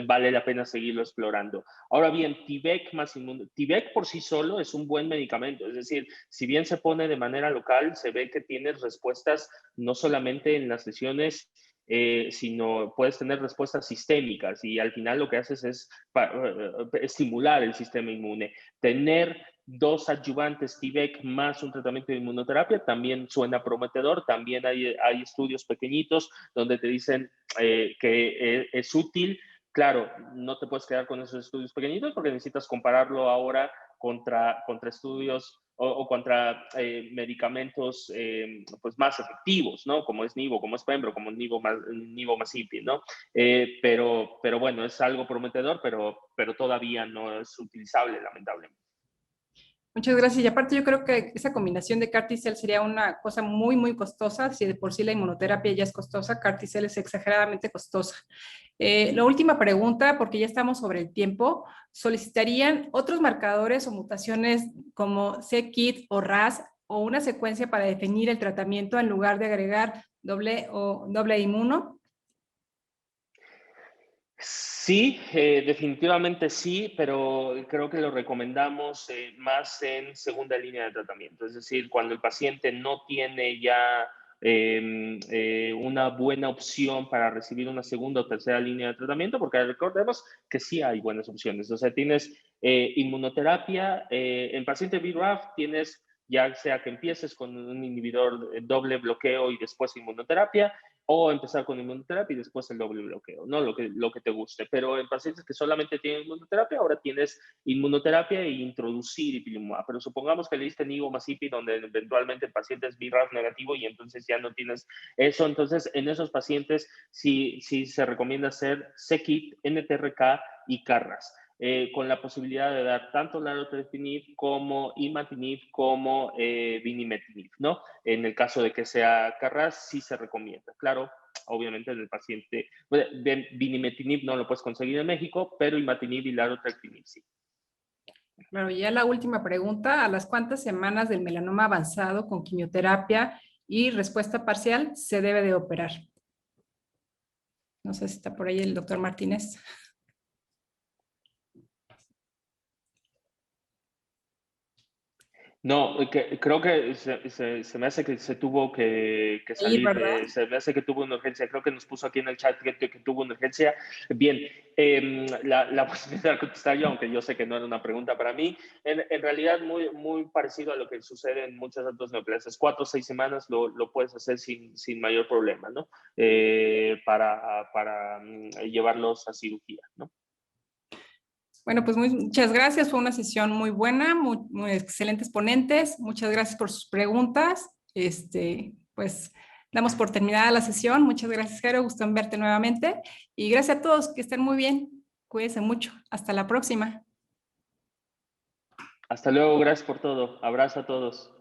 vale la pena seguirlo explorando. Ahora bien, T-VEC por sí solo es un buen medicamento, es decir, si bien se pone de manera local, se ve que tiene respuestas no solamente en las lesiones, sino puedes tener respuestas sistémicas y al final lo que haces es estimular el sistema inmune. Tener 2 adyuvantes T-VEC más un tratamiento de inmunoterapia también suena prometedor. También hay estudios pequeñitos donde te dicen que es útil. Claro, no te puedes quedar con esos estudios pequeñitos porque necesitas compararlo ahora contra estudios o contra medicamentos pues más efectivos, ¿no? Como es Nivo, como es Pembro, como es Nivomazepin, ¿no? Pero bueno, es algo prometedor, pero todavía no es utilizable, lamentablemente. Muchas gracias. Y aparte yo creo que esa combinación de CAR T-cell sería una cosa muy costosa. Si de por sí la inmunoterapia ya es costosa, CAR T-cell es exageradamente costosa. La última pregunta, porque ya estamos sobre el tiempo, ¿solicitarían otros marcadores o mutaciones como c-KIT o RAS o una secuencia para definir el tratamiento en lugar de agregar doble inmuno? Sí, definitivamente sí, pero creo que lo recomendamos más en segunda línea de tratamiento. Es decir, cuando el paciente no tiene ya una buena opción para recibir una segunda o tercera línea de tratamiento, porque recordemos que sí hay buenas opciones. O sea, tienes inmunoterapia, en paciente BRAF tienes ya sea que empieces con un inhibidor doble bloqueo y después inmunoterapia, o empezar con inmunoterapia y después el doble bloqueo, ¿no? Lo que te guste. Pero en pacientes que solamente tienen inmunoterapia, ahora tienes inmunoterapia e introducir ipilimumab. Pero supongamos que le diste Nivomazepin, donde eventualmente el paciente es BRAF negativo y entonces ya no tienes eso. Entonces, en esos pacientes sí se recomienda hacer c-KIT, NTRK y CARRAS. Con la posibilidad de dar tanto larotrectinib como imatinib como binimetinib, ¿no? En el caso de que sea CARRAS, sí se recomienda. Claro, obviamente en el paciente, bueno, binimetinib no lo puedes conseguir en México, pero imatinib y larotrectinib sí. Claro, ya la última pregunta, ¿a las cuántas semanas del melanoma avanzado con quimioterapia y respuesta parcial se debe de operar? No sé si está por ahí el doctor Martínez. No, creo que se me hace que se tuvo que Sí, salir, ¿verdad? se me hace que tuvo una urgencia, creo que nos puso aquí en el chat que tuvo una urgencia. Bien, la voy a intentar contestar yo, aunque yo sé que no era una pregunta para mí. En realidad, muy parecido a lo que sucede en muchas otras neoplasias. 4 o 6 semanas lo puedes hacer sin mayor problema, ¿no? Para llevarlos a cirugía, ¿no? Bueno, pues muchas gracias. Fue una sesión muy buena, muy excelentes ponentes. Muchas gracias por sus preguntas. Pues damos por terminada la sesión. Muchas gracias, Jero. Gusto en verte nuevamente. Y gracias a todos. Que estén muy bien. Cuídense mucho. Hasta la próxima. Hasta luego, gracias por todo. Abrazo a todos.